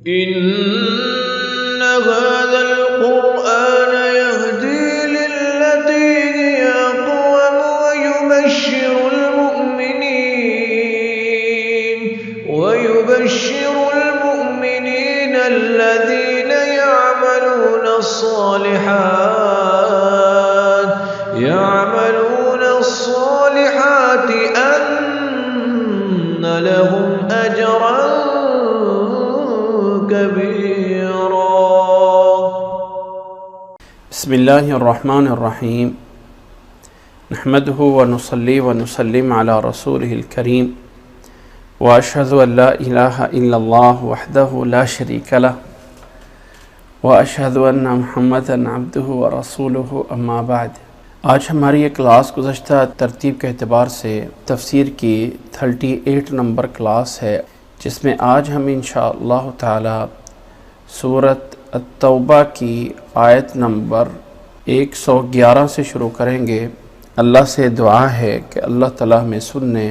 إن هذا القرآن يهدي للتي هي أقوم ويبشر المؤمنين الذين يعملون الصالحات أن لهم أجرا كبيرا. بسم الله الرحمن الرحيم. نحمده ونصلي ونسلم على رسوله الكريم وأشهد أن لا إله إلا الله وحده لا شريك له وأشهد أن محمدا عبده ورسوله أما بعد. آج ہماری یہ کلاس گزشتہ ترتیب کے اعتبار سے تفسیر کی 38 نمبر کلاس ہے، جس میں آج ہم انشاءاللہ تعالی سورۃ التوبہ کی آیت نمبر 111 سے شروع کریں گے۔ اللہ سے دعا ہے کہ اللہ تعالی ہمیں سننے،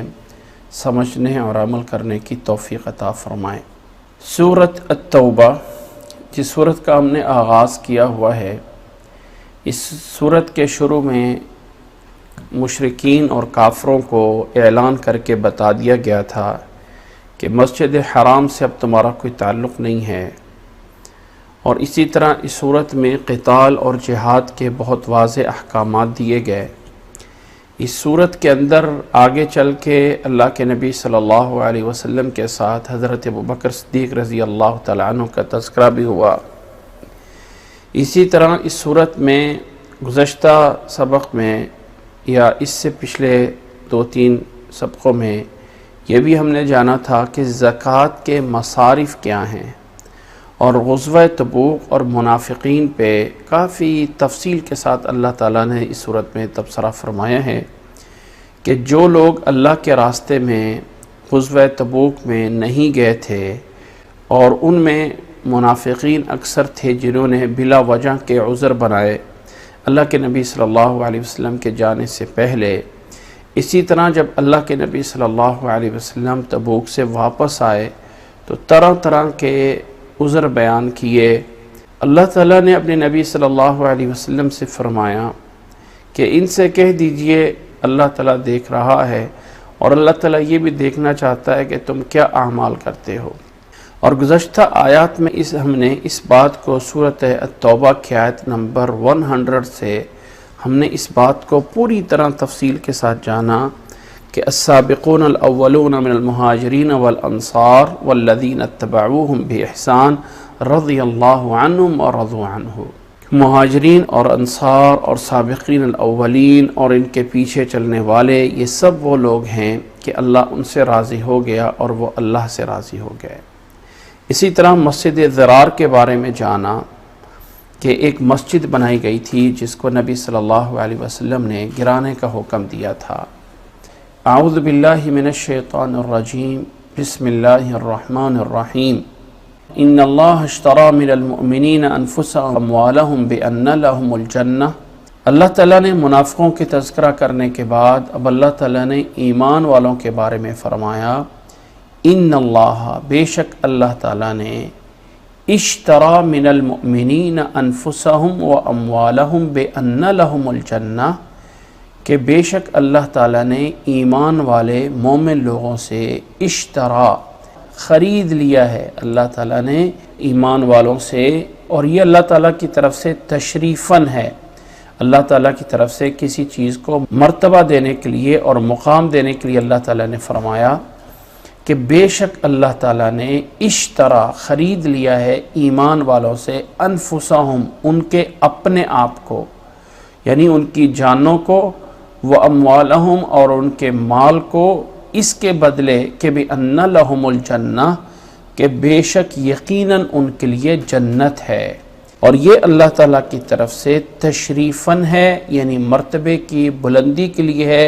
سمجھنے اور عمل کرنے کی توفیق عطا فرمائے۔ سورۃ التوبہ جس سورت کا ہم نے آغاز کیا ہوا ہے، اس سورت کے شروع میں مشرکین اور کافروں کو اعلان کر کے بتا دیا گیا تھا کہ مسجد حرام سے اب تمہارا کوئی تعلق نہیں ہے، اور اسی طرح اس صورت میں قتال اور جہاد کے بہت واضح احکامات دیے گئے۔ اس صورت کے اندر آگے چل کے اللہ کے نبی صلی اللہ علیہ وسلم کے ساتھ حضرت ابوبکر صدیق رضی اللہ تعالیٰ عنہ کا تذکرہ بھی ہوا۔ اسی طرح اس صورت میں گزشتہ سبق میں یا اس سے پچھلے 2-3 سبقوں میں یہ بھی ہم نے جانا تھا کہ زکوٰۃ کے مصارف کیا ہیں، اور غزوہ تبوک اور منافقین پہ کافی تفصیل کے ساتھ اللہ تعالیٰ نے اس صورت میں تبصرہ فرمایا ہے کہ جو لوگ اللہ کے راستے میں غزوہ تبوک میں نہیں گئے تھے، اور ان میں منافقین اکثر تھے جنہوں نے بلا وجہ کے عذر بنائے اللہ کے نبی صلی اللہ علیہ وسلم کے جانے سے پہلے۔ اسی طرح جب اللہ کے نبی صلی اللہ علیہ وسلم تبوک سے واپس آئے تو طرح طرح کے عذر بیان کیے۔ اللہ تعالیٰ نے اپنے نبی صلی اللہ علیہ وسلم سے فرمایا کہ ان سے کہہ دیجئے اللہ تعالیٰ دیکھ رہا ہے، اور اللہ تعالیٰ یہ بھی دیکھنا چاہتا ہے کہ تم کیا اعمال کرتے ہو۔ اور گزشتہ آیات میں ہم نے اس بات کو سورۃ التوبہ کی آیت نمبر 100 سے ہم نے اس بات کو پوری طرح تفصیل کے ساتھ جانا کہ السابقون الاولون من المہاجرین والانصار والذین اتبعوہم بإحسان رضی اللہ عنہم ورضوا عنہ۔ مہاجرین اور انصار اور سابقین الاولین اور ان کے پیچھے چلنے والے، یہ سب وہ لوگ ہیں کہ اللہ ان سے راضی ہو گیا اور وہ اللہ سے راضی ہو گئے۔ اسی طرح مسجد ضرار کے بارے میں جانا کہ ایک مسجد بنائی گئی تھی جس کو نبی صلی اللہ علیہ وسلم نے گرانے کا حکم دیا تھا۔ اعوذ باللہ من الشیطان الرجیم، بسم اللہ الرحمن الرحیم۔ ان اللہ اشتری من المؤمنین انفسهم واموالهم بان لهم الجنہ۔ اللہ تعالیٰ نے منافقوں کے تذکرہ کرنے کے بعد اب اللہ تعالیٰ نے ایمان والوں کے بارے میں فرمایا، ان اللہ، بے شک اللہ تعالیٰ نے، اشتری من المؤمنین انفسهم واموالهم بان لهم الجنہ، کہ بے شک اللہ تعالیٰ نے ایمان والے مومن لوگوں سے اشترا، خرید لیا ہے اللہ تعالیٰ نے ایمان والوں سے، اور یہ اللہ تعالیٰ کی طرف سے تشریفاً ہے، اللہ تعالیٰ کی طرف سے کسی چیز کو مرتبہ دینے کے لیے اور مقام دینے کے لیے اللہ تعالیٰ نے فرمایا کہ بے شک اللہ تعالیٰ نے اشترا، خرید لیا ہے ایمان والوں سے، انفسہم، ان کے اپنے آپ کو، یعنی ان کی جانوں کو، واموالہم، اور ان کے مال کو، اس کے بدلے کہ بِأَنَّ لَهُمُ الْجَنَّةِ، کہ بے شک یقیناً ان کے لیے جنت ہے۔ اور یہ اللہ تعالیٰ کی طرف سے تشریفاً ہے، یعنی مرتبے کی بلندی کے لیے ہے،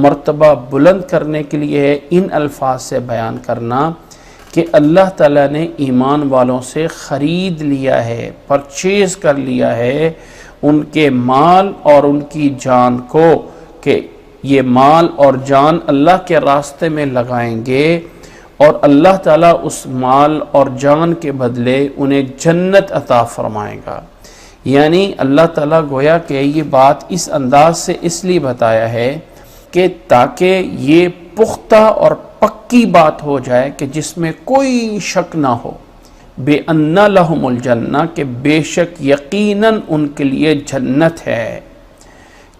مرتبہ بلند کرنے کے لیے ہے۔ ان الفاظ سے بیان کرنا کہ اللہ تعالیٰ نے ایمان والوں سے خرید لیا ہے، پرچیز کر لیا ہے ان کے مال اور ان کی جان کو، کہ یہ مال اور جان اللہ کے راستے میں لگائیں گے، اور اللہ تعالیٰ اس مال اور جان کے بدلے انہیں جنت عطا فرمائے گا۔ یعنی اللہ تعالیٰ گویا کہ یہ بات اس انداز سے اس لیے بتایا ہے کہ تاکہ یہ پختہ اور پکی بات ہو جائے کہ جس میں کوئی شک نہ ہو، بے ان لہم الجنہ، کہ بے شک یقیناً ان کے لیے جنت ہے،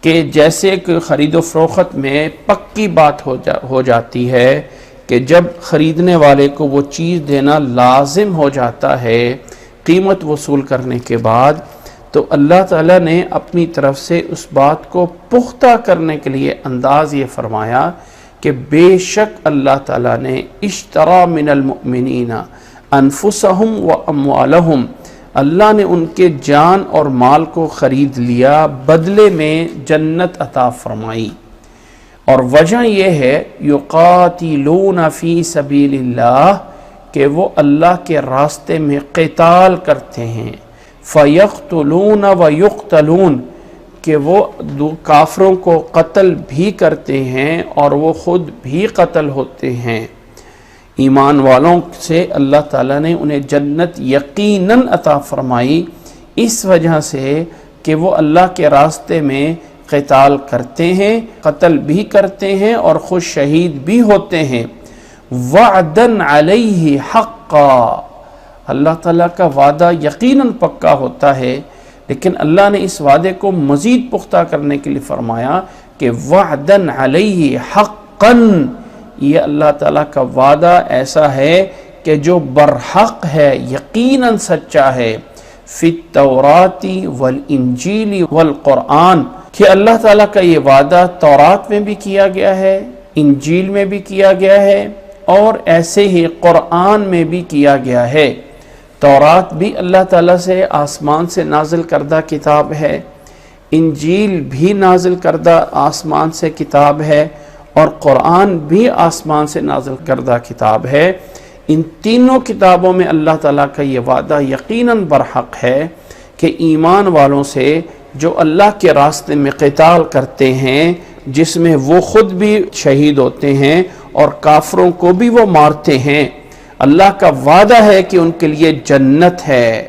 کہ جیسے کہ خرید و فروخت میں پکی بات ہو جاتی ہے کہ جب خریدنے والے کو وہ چیز دینا لازم ہو جاتا ہے قیمت وصول کرنے کے بعد، تو اللہ تعالیٰ نے اپنی طرف سے اس بات کو پختہ کرنے کے لیے انداز یہ فرمایا کہ بے شک اللہ تعالیٰ نے اشترا من المؤمنین انفسہم و اموالہم، اللہ نے ان کے جان اور مال کو خرید لیا، بدلے میں جنت عطا فرمائی۔ اور وجہ یہ ہے یقاتلون فی سبیل اللہ، کہ وہ اللہ کے راستے میں قتال کرتے ہیں، فیقتلون ویقتلون، کہ وہ کافروں کو قتل بھی کرتے ہیں اور وہ خود بھی قتل ہوتے ہیں۔ ایمان والوں سے اللہ تعالیٰ نے انہیں جنت یقیناً عطا فرمائی، اس وجہ سے کہ وہ اللہ کے راستے میں قتال کرتے ہیں، قتل بھی کرتے ہیں اور خود شہید بھی ہوتے ہیں۔ وعدن علیہ حقا، اللہ تعالیٰ کا وعدہ یقیناً پکا ہوتا ہے، لیکن اللہ نے اس وعدے کو مزید پختہ کرنے کے لیے فرمایا کہ وعدن علیہ حقا، یہ اللہ تعالیٰ کا وعدہ ایسا ہے کہ جو برحق ہے، یقیناً سچا ہے، فی التوراۃ والانجیل والقرآن، کہ اللہ تعالیٰ کا یہ وعدہ تورات میں بھی کیا گیا ہے، انجیل میں بھی کیا گیا ہے، اور ایسے ہی قرآن میں بھی کیا گیا ہے۔ تورات بھی اللہ تعالیٰ سے آسمان سے نازل کردہ کتاب ہے، انجیل بھی نازل کردہ آسمان سے کتاب ہے، اور قرآن بھی آسمان سے نازل کردہ کتاب ہے۔ ان تینوں کتابوں میں اللہ تعالیٰ کا یہ وعدہ یقیناً برحق ہے کہ ایمان والوں سے جو اللہ کے راستے میں قتال کرتے ہیں، جس میں وہ خود بھی شہید ہوتے ہیں اور کافروں کو بھی وہ مارتے ہیں، اللہ کا وعدہ ہے کہ ان کے لیے جنت ہے۔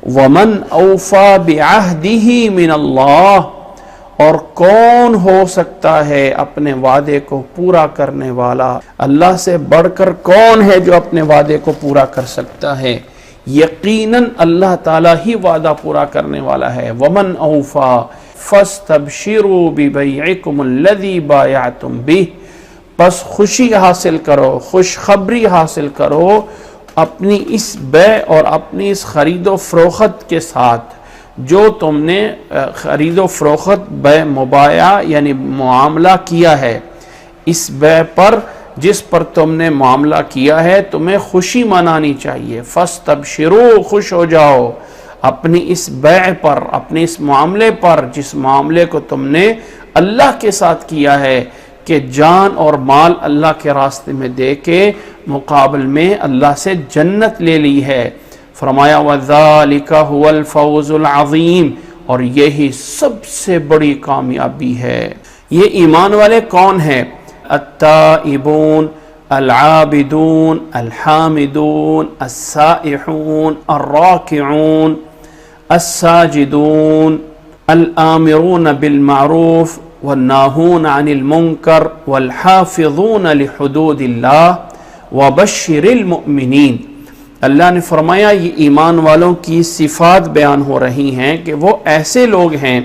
وَمَنْ أَوْفَى بِعَهْدِهِ مِنَ اللَّهِ، اور کون ہو سکتا ہے اپنے وعدے کو پورا کرنے والا، اللہ سے بڑھ کر کون ہے جو اپنے وعدے کو پورا کر سکتا ہے؟ یقیناً اللہ تعالیٰ ہی وعدہ پورا کرنے والا ہے۔ وَمَنْ أَوْفَى فَاسْتَبْشِرُوا بِبَيْعِكُمُ الَّذِي بَایَعْتُمْ بِهِ، پس خوشی حاصل کرو، خوشخبری حاصل کرو اپنی اس بیع اور اپنی اس خرید و فروخت کے ساتھ جو تم نے خرید و فروخت بیع مبایعہ یعنی معاملہ کیا ہے۔ اس بیع پر جس پر تم نے معاملہ کیا ہے تمہیں خوشی منانی چاہیے۔ فاستبشروا، خوش ہو جاؤ اپنی اس بیع پر، اپنے اس معاملے پر جس معاملے کو تم نے اللہ کے ساتھ کیا ہے کہ جان اور مال اللہ کے راستے میں دے کے مقابل میں اللہ سے جنت لے لی ہے۔ فرمایا وَذَلِكَ هُوَ الْفَوْزُ الْعَظِيمُ، اور یہی سب سے بڑی کامیابی ہے۔ یہ ایمان والے کون ہیں؟ التائبون، العابدون، الحامدون، السائحون، الراکعون، الساجدون، الآمرون بالمعروف والناہون عن المنکر والحافظون لحدود اللہ وبشر المؤمنین۔ اللہ نے فرمایا یہ ایمان والوں کی صفات بیان ہو رہی ہیں کہ وہ ایسے لوگ ہیں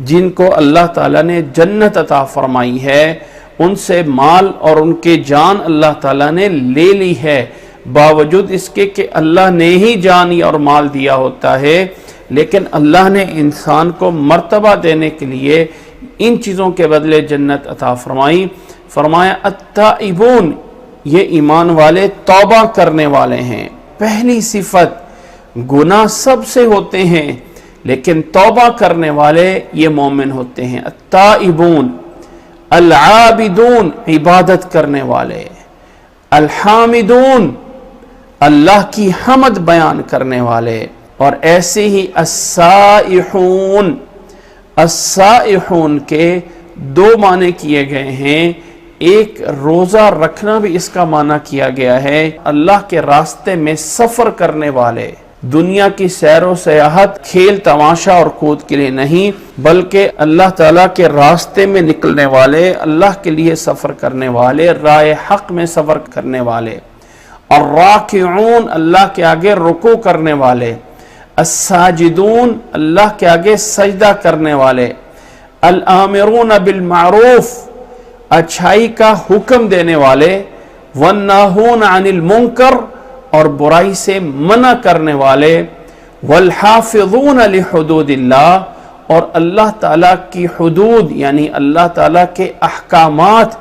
جن کو اللہ تعالیٰ نے جنت عطا فرمائی ہے، ان سے مال اور ان کے جان اللہ تعالیٰ نے لے لی ہے، باوجود اس کے کہ اللہ نے ہی جان اور مال دیا ہوتا ہے، لیکن اللہ نے انسان کو مرتبہ دینے کے لیے ان چیزوں کے بدلے جنت عطا فرمائی۔ فرمایا التائبون، یہ ایمان والے توبہ کرنے والے ہیں۔ پہلی صفت، گناہ سب سے ہوتے ہیں لیکن توبہ کرنے والے یہ مومن ہوتے ہیں۔ التائبون، العابدون، عبادت کرنے والے، الحامدون، اللہ کی حمد بیان کرنے والے، اور ایسے ہی السائحون۔ السائحون کے دو معنی کیے گئے ہیں، ایک روزہ رکھنا بھی اس کا معنی کیا گیا ہے اللہ کے راستے میں سفر کرنے والے، دنیا کی سیر و سیاحت کھیل تماشا اور کود کے لیے نہیں، بلکہ اللہ تعالیٰ کے راستے میں نکلنے والے، اللہ کے لیے سفر کرنے والے، راہ حق میں سفر کرنے والے، الراکعون اللہ کے آگے رکوع کرنے والے، الساجدون اللہ کے آگے سجدہ کرنے والے، الآمرون بالمعروف اچھائی کا حکم دینے والے، والناہون عن المنکر اور برائی سے منع کرنے والے، والحافظون لحدود اللہ اور اللہ تعالیٰ کی حدود یعنی اللہ تعالیٰ کے احکامات،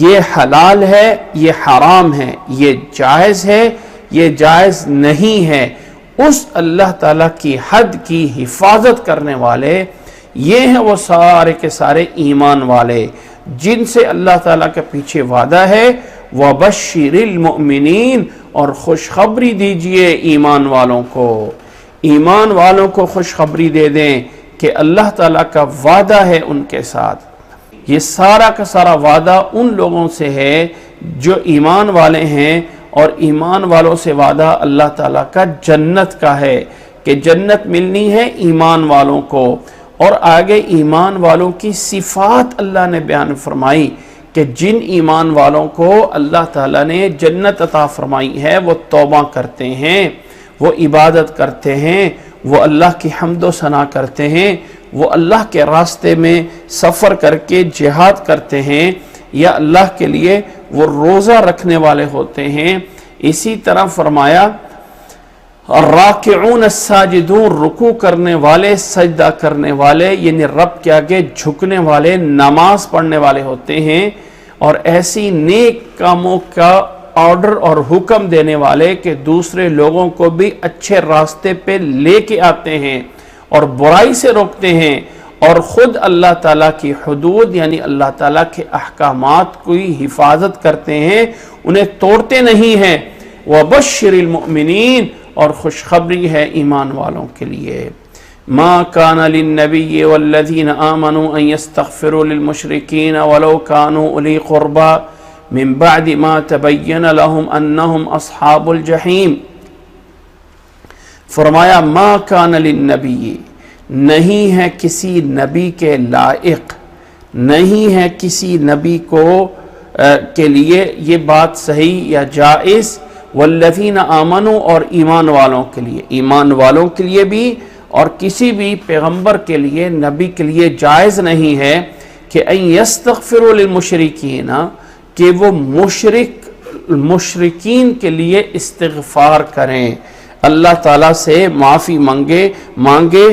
یہ حلال ہے، یہ حرام ہے، یہ جائز ہے، یہ جائز نہیں ہے، اس اللہ تعالیٰ کی حد کی حفاظت کرنے والے، یہ ہیں وہ سارے کے سارے ایمان والے جن سے اللہ تعالیٰ کے پیچھے وعدہ ہے وَبَشِّرِ الْمُؤْمِنِينَ اور خوشخبری دیجئے ایمان والوں کو، ایمان والوں کو خوشخبری دے دیں کہ اللہ تعالیٰ کا وعدہ ہے ان کے ساتھ۔ یہ سارا کا سارا وعدہ ان لوگوں سے ہے جو ایمان والے ہیں، اور ایمان والوں سے وعدہ اللہ تعالیٰ کا جنت کا ہے کہ جنت ملنی ہے ایمان والوں کو۔ اور آگے ایمان والوں کی صفات اللہ نے بیان فرمائی کہ جن ایمان والوں کو اللہ تعالیٰ نے جنت عطا فرمائی ہے وہ توبہ کرتے ہیں، وہ عبادت کرتے ہیں، وہ اللہ کی حمد و ثنا کرتے ہیں، وہ اللہ کے راستے میں سفر کر کے جہاد کرتے ہیں، یا اللہ کے لیے وہ روزہ رکھنے والے ہوتے ہیں۔ اسی طرح فرمایا الراکعون الساجدون رکوع کرنے والے، سجدہ کرنے والے یعنی رب کے آگے جھکنے والے، نماز پڑھنے والے ہوتے ہیں، اور ایسی نیک کاموں کا آرڈر اور حکم دینے والے کہ دوسرے لوگوں کو بھی اچھے راستے پہ لے کے آتے ہیں اور برائی سے روکتے ہیں، اور خود اللہ تعالیٰ کی حدود یعنی اللہ تعالیٰ کے احکامات کی حفاظت کرتے ہیں، انہیں توڑتے نہیں ہیں۔ وَبَشِّرِ الْمُؤْمِنِينَ اور خوشخبری ہے ایمان والوں کے لیے۔ ما كان للنبي والذين آمنوا أن يستغفروا للمشركين ولو كانوا أولي قربى من بعد ما تبين لهم أنهم أصحاب الجحيم۔ فرمایا ما كان للنبي نہیں ہے کسی نبی کے لائق، نہیں ہے کسی نبی کو کے لیے یہ بات صحیح یا جائز، والذین آمنوا اور ایمان والوں کے لیے، ایمان والوں کے لیے بھی اور کسی بھی پیغمبر کے لیے نبی کے لیے جائز نہیں ہے کہ ان یستغفروا للمشرکین کہ وہ مشرکین کے لیے استغفار کریں، اللہ تعالیٰ سے معافی مانگے،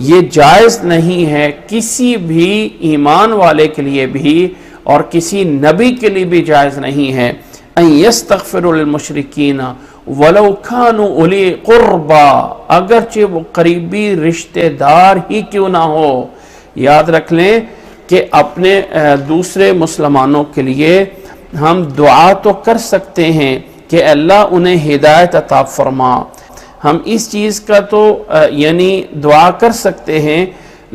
یہ جائز نہیں ہے کسی بھی ایمان والے کے لیے بھی اور کسی نبی کے لیے بھی جائز نہیں ہے ان یستغفروا للمشرکین ولو کانوا اولی قربا اگرچہ وہ قریبی رشتہ دار ہی کیوں نہ ہو۔ یاد رکھ لیں کہ اپنے دوسرے مسلمانوں کے لیے ہم دعا تو کر سکتے ہیں کہ اللہ انہیں ہدایت عطا فرما، ہم اس چیز کا تو یعنی دعا کر سکتے ہیں،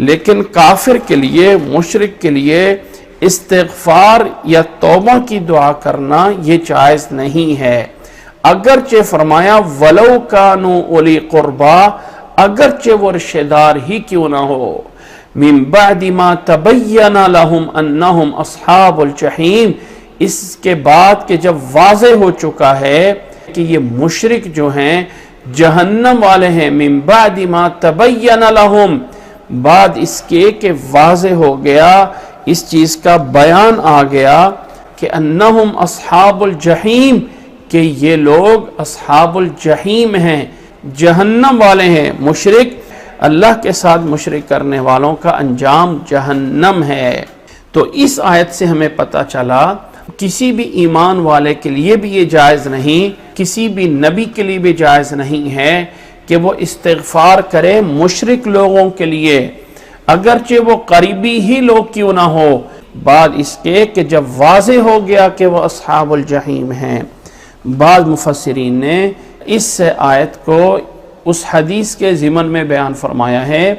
لیکن کافر کے لیے، مشرک کے لیے استغفار یا توبہ کی دعا کرنا یہ جائز نہیں ہے۔ اگرچہ فرمایا ولو کانوا اولی قربا اگرچہ وہ رشتہ دار ہی کیوں نہ ہو، من بعد ما تبین لهم انہم اصحاب الجحیم اس کے بعد کہ جب واضح ہو چکا ہے کہ یہ مشرک جو ہیں جہنم والے ہیں، من بعد ما تبین لهم بعد اس کے کہ واضح ہو گیا، اس چیز کا بیان آ گیا کہ انہم اصحاب الجحیم کہ یہ لوگ اصحاب الجحیم ہیں، جہنم والے ہیں۔ مشرک اللہ کے ساتھ مشرک کرنے والوں کا انجام جہنم ہے۔ تو اس آیت سے ہمیں پتہ چلا کسی بھی ایمان والے کے لیے بھی یہ جائز نہیں، کسی بھی نبی کے لیے بھی جائز نہیں ہے کہ وہ استغفار کرے مشرک لوگوں کے لیے، اگرچہ وہ قریبی ہی لوگ کیوں نہ ہو، بعد اس کے کہ جب واضح ہو گیا کہ وہ اصحاب الجحیم ہیں۔ بعض مفسرین نے اس آیت کو اس حدیث کے ضمن میں بیان فرمایا ہے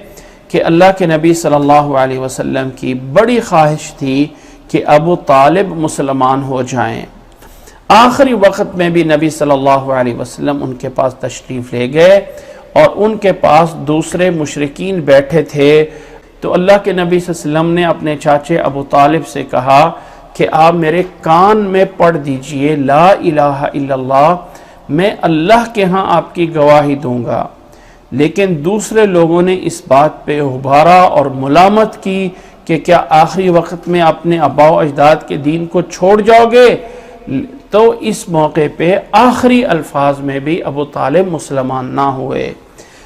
کہ اللہ کے نبی صلی اللہ علیہ وسلم کی بڑی خواہش تھی کہ ابو طالب مسلمان ہو جائیں۔ آخری وقت میں بھی نبی صلی اللہ علیہ وسلم ان کے پاس تشریف لے گئے اور ان کے پاس دوسرے مشرکین بیٹھے تھے، تو اللہ کے نبی صلی اللہ علیہ وسلم نے اپنے چاچے ابو طالب سے کہا کہ آپ میرے کان میں پڑھ دیجئے لا الہ الا اللہ، میں اللہ کے ہاں آپ کی گواہی دوں گا۔ لیکن دوسرے لوگوں نے اس بات پہ ابھارا اور ملامت کی کہ کیا آخری وقت میں اپنے آباء و اجداد کے دین کو چھوڑ جاؤ گے؟ تو اس موقع پہ آخری الفاظ میں بھی ابو طالب مسلمان نہ ہوئے۔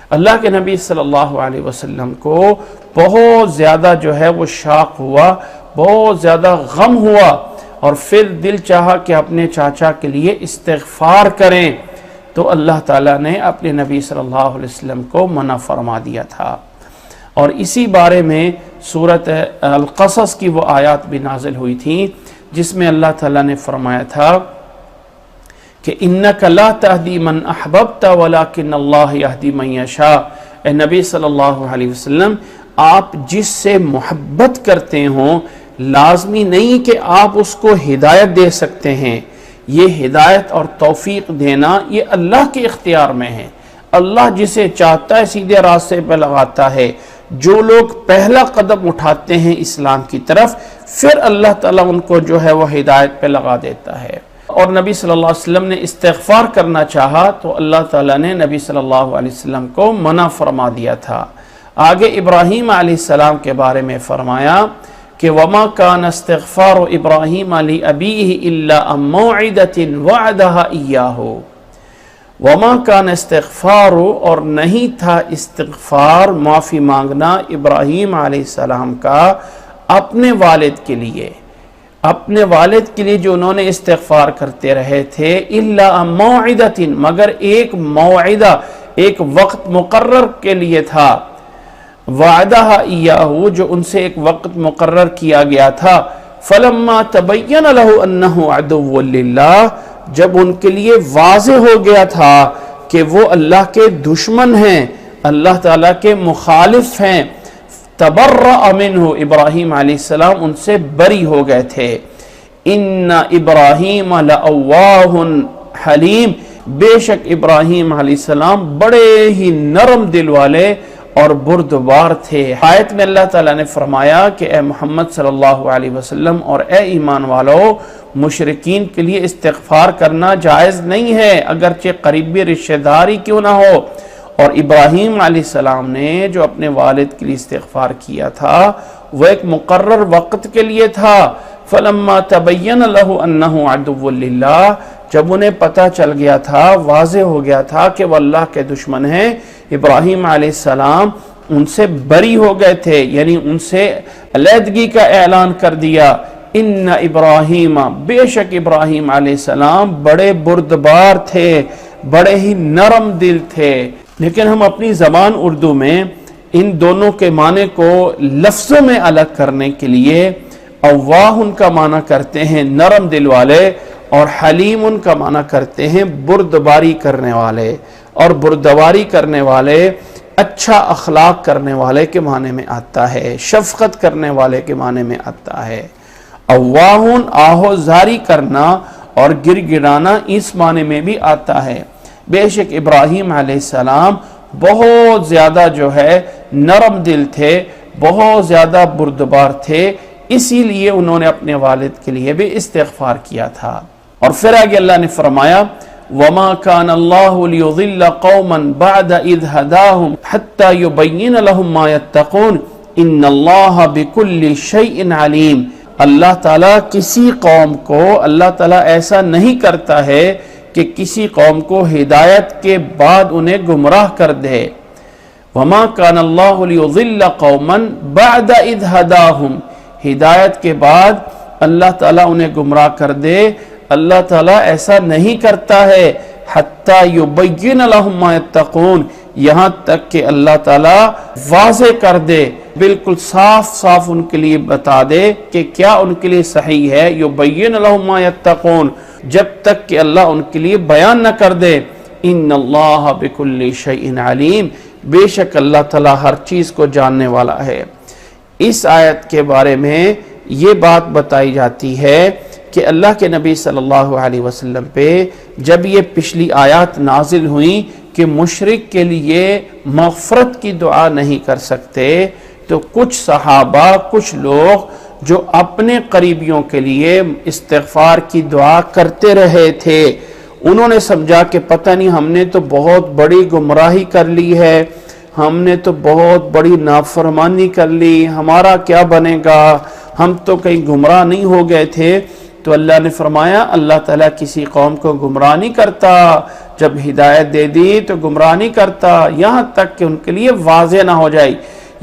اللہ کے نبی صلی اللہ علیہ وسلم کو بہت زیادہ جو ہے وہ شاق ہوا، بہت زیادہ غم ہوا، اور پھر دل چاہا کہ اپنے چاچا کے لیے استغفار کریں، تو اللہ تعالیٰ نے اپنے نبی صلی اللہ علیہ وسلم کو منع فرما دیا تھا۔ اور اسی بارے میں سورۃ القصص کی وہ آیات بھی نازل ہوئی تھیں جس میں اللہ تعالیٰ نے فرمایا تھا کہ اِنَّكَ لَا تَهْدِي مَنْ أَحْبَبْتَ وَلَكِنَّ اللَّهَ يَهْدِي مَنْ يَشَاءُ۔ اے نبی صلی اللہ علیہ وسلم، آپ جس سے محبت کرتے ہوں لازمی نہیں کہ آپ اس کو ہدایت دے سکتے ہیں، یہ ہدایت اور توفیق دینا یہ اللہ کے اختیار میں ہے۔ اللہ جسے چاہتا ہے سیدھے راستے پہ لگاتا ہے۔ جو لوگ پہلا قدم اٹھاتے ہیں اسلام کی طرف، پھر اللہ تعالیٰ ان کو جو ہے وہ ہدایت پہ لگا دیتا ہے۔ اور نبی صلی اللہ علیہ وسلم نے استغفار کرنا چاہا تو اللہ تعالیٰ نے نبی صلی اللہ علیہ وسلم کو منع فرما دیا تھا۔ آگے ابراہیم علیہ السلام کے بارے میں فرمایا کہ وَمَا كَانَ اسْتِغْفَارُ إِبْرَاهِيمَ لِأَبِيهِ إِلَّا عَن مَّوْعِدَةٍ وَعَدَهَا إِيَّاهُ۔ وَمَا كَانَ اسْتِغْفَارُ، اور نہیں تھا استغفار، معافی مانگنا ابراہیم علیہ السلام کا اپنے والد کے لیے، اپنے والد کے لیے جو انہوں نے استغفار کرتے رہے تھے، إِلَّا عَن مَّوْعِدَةٍ، مگر ایک موعدہ، ایک وقت مقرر کے لیے تھا، وعدها إياه، جو ان سے ایک وقت مقرر کیا گیا تھا، فلما تبین له انه عدو للہ، جب ان کے لیے واضح ہو گیا تھا کہ وہ اللہ کے دشمن ہیں، اللہ تعالیٰ کے مخالف ہیں، تبرأ منہ، ابراہیم علیہ السلام ان سے بری ہو گئے تھے۔ ان ابراہیم لأواہ حلیم، بے شک ابراہیم علیہ السلام بڑے ہی نرم دل والے اور بردبار تھے۔ آیت میں اللہ تعالیٰ نے فرمایا کہ اے محمد صلی اللہ علیہ وسلم اور اے ایمان والو، مشرکین کے لیے استغفار کرنا جائز نہیں ہے، اگرچہ قریبی رشتہ داری کیوں نہ ہو۔ اور ابراہیم علیہ السلام نے جو اپنے والد کے لیے استغفار کیا تھا وہ ایک مقرر وقت کے لیے تھا۔ فلما تبین لہ انہ عدو للہ، جب انہیں پتہ چل گیا تھا، واضح ہو گیا تھا کہ وہ اللہ کے دشمن ہیں، ابراہیم علیہ السلام ان سے بری ہو گئے تھے، یعنی ان سے علیحدگی کا اعلان کر دیا۔ ان ابراہیم، بے شک ابراہیم علیہ السلام بڑے بردبار تھے، بڑے ہی نرم دل تھے۔ لیکن ہم اپنی زبان اردو میں ان دونوں کے معنی کو لفظوں میں الگ کرنے کے لیے اواہ ان کا معنی کرتے ہیں نرم دل والے، اور حلیم ان کا معنی کرتے ہیں بردباری کرنے والے، اور بردباری کرنے والے اچھا اخلاق کرنے والے کے معنی میں آتا ہے، شفقت کرنے والے کے معنی میں آتا ہے۔ اواہن آہوزاری کرنا اور گر گرانا اس معنی میں بھی آتا ہے۔ بے شک ابراہیم علیہ السلام بہت زیادہ جو ہے نرم دل تھے، بہت زیادہ بردبار تھے، اسی لیے انہوں نے اپنے والد کے لیے بھی استغفار کیا تھا۔ اور پھر آگے اللہ نے فرمایا وَمَا كَانَ اللَّهُ لِيُضِلَّ قَوْمًا بَعْدَ إِذْ هَدَاهُمْ حَتَّى يُبَيِّنَ لَهُم مَّا يَتَّقُونَ إِنَّ اللَّهَ بِكُلِّ شَيْءٍ عَلِيمٌ۔ اللہ تعالیٰ کسی قوم کو، اللہ تعالیٰ ایسا نہیں کرتا ہے کہ کسی قوم کو ہدایت کے بعد انہیں گمراہ کر دے۔ وَمَا كَانَ اللَّهُ لِيُضِلَّ قَوْمًا بَعْدَ إِذْ هَدَاهُمْ، ہدایت کے بعد اللہ تعالیٰ انہیں گمراہ کر دے، اللہ تعالیٰ ایسا نہیں کرتا ہے۔ حتی یبین لہم ما یتقون، یہاں تک کہ اللہ تعالیٰ واضح کر دے، بالکل صاف صاف ان کے لیے بتا دے کہ کیا ان کے لیے صحیح ہے۔ یبین لہم ما یتقون، جب تک کہ اللہ ان کے لیے بیان نہ کر دے۔ ان اللہ بکل شیء علیم، بے شک اللہ تعالیٰ ہر چیز کو جاننے والا ہے۔ اس آیت کے بارے میں یہ بات بتائی جاتی ہے کہ اللہ کے نبی صلی اللہ علیہ وسلم پہ جب یہ پچھلی آیات نازل ہوئیں کہ مشرک کے لیے مغفرت کی دعا نہیں کر سکتے، تو کچھ صحابہ، کچھ لوگ جو اپنے قریبیوں کے لیے استغفار کی دعا کرتے رہے تھے، انہوں نے سمجھا کہ پتہ نہیں ہم نے تو بہت بڑی گمراہی کر لی ہے، ہم نے تو بہت بڑی نافرمانی کر لی، ہمارا کیا بنے گا، ہم تو کہیں گمراہ نہیں ہو گئے تھے۔ تو اللہ نے فرمایا اللہ تعالیٰ کسی قوم کو گمراہ نہیں کرتا، جب ہدایت دے دی تو گمراہ نہیں کرتا، یہاں تک کہ ان کے لیے واضح نہ ہو جائے،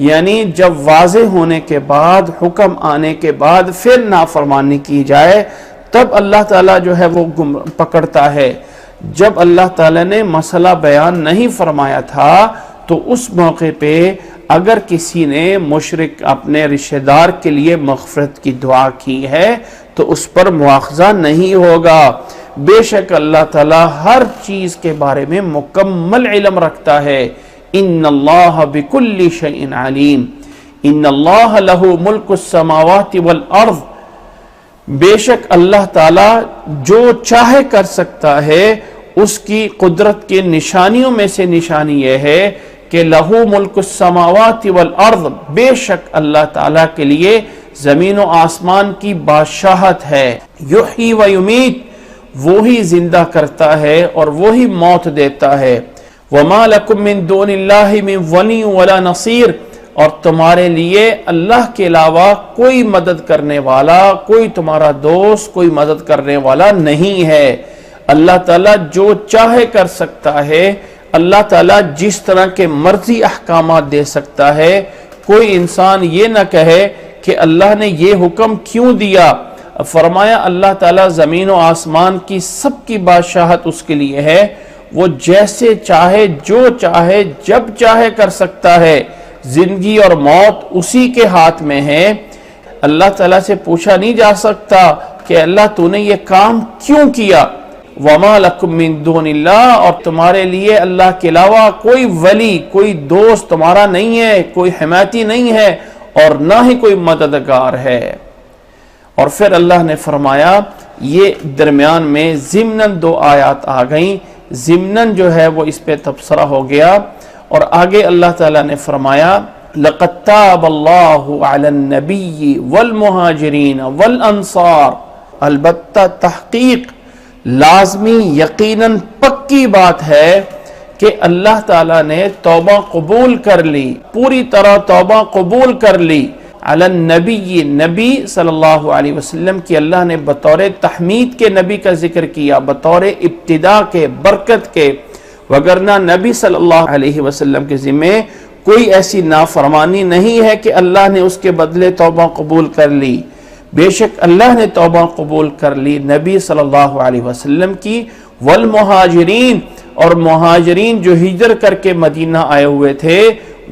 یعنی جب واضح ہونے کے بعد، حکم آنے کے بعد پھر نافرمانی کی جائے تب اللہ تعالیٰ جو ہے وہ پکڑتا ہے۔ جب اللہ تعالیٰ نے مسئلہ بیان نہیں فرمایا تھا تو اس موقع پہ اگر کسی نے مشرک اپنے رشتہ دار کے لیے مغفرت کی دعا کی ہے تو اس پر مواخذہ نہیں ہوگا۔ بے شک اللہ تعالیٰ ہر چیز کے بارے میں مکمل علم رکھتا ہے۔ ان اللہ بکل شیء علیم، ان اللہ لہ ملک السماوات والارض، بے شک اللہ تعالیٰ جو چاہے کر سکتا ہے۔ اس کی قدرت کی نشانیوں میں سے نشانی یہ ہے کہ لہو ملک السماوات والارض، بے شک اللہ تعالیٰ کے لیے زمین و آسمان کی بادشاہت ہے۔ یحیی و یمیت، وہی زندہ کرتا ہے اور وہی موت دیتا ہے۔ وما لکم من دون اللہ من ولی ولا نصیر، اور تمہارے لیے اللہ کے علاوہ کوئی مدد کرنے والا، کوئی تمہارا دوست، کوئی مدد کرنے والا نہیں ہے۔ اللہ تعالیٰ جو چاہے کر سکتا ہے، اللہ تعالیٰ جس طرح کے مرضی احکامات دے سکتا ہے۔ کوئی انسان یہ نہ کہے کہ اللہ نے یہ حکم کیوں دیا۔ فرمایا اللہ تعالیٰ زمین و آسمان کی سب کی بادشاہت اس کے لیے ہے، وہ جیسے چاہے، جو چاہے، جب چاہے کر سکتا ہے۔ زندگی اور موت اسی کے ہاتھ میں ہے۔ اللہ تعالیٰ سے پوچھا نہیں جا سکتا کہ اللہ تو نے یہ کام کیوں کیا۔ وما لکم من دون اللہ، اور تمہارے لیے اللہ کے علاوہ کوئی ولی، کوئی دوست تمہارا نہیں ہے، کوئی حمایتی نہیں ہے اور نہ ہی کوئی مددگار ہے۔ اور پھر اللہ نے فرمایا، یہ درمیان میں ضمناً دو آیات آ گئیں، ضمناً جو ہے وہ اس پہ تبصرہ ہو گیا، اور آگے اللہ تعالیٰ نے فرمایا لَقَدْ تَابَ اللَّهُ عَلَى النَّبِيِّ وَالْمُهَاجِرِينَ وَالْأَنصَارِ، البتہ تحقیق، لازمی، یقیناً پکی بات ہے کہ اللہ تعالیٰ نے توبہ قبول کر لی، پوری طرح توبہ قبول کر لی۔ علی النبی، نبی صلی اللہ علیہ وسلم کی اللہ نے بطور تحمید کے نبی کا ذکر کیا، بطور ابتدا کے، برکت کے، وگرنہ نبی صلی اللہ علیہ وسلم کے ذمہ کوئی ایسی نافرمانی نہیں ہے کہ اللہ نے اس کے بدلے توبہ قبول کر لی۔ بے شک اللہ نے توبہ قبول کر لی نبی صلی اللہ علیہ وسلم کی، والمہاجرین، اور مہاجرین جو ہجرت کر کے مدینہ آئے ہوئے تھے،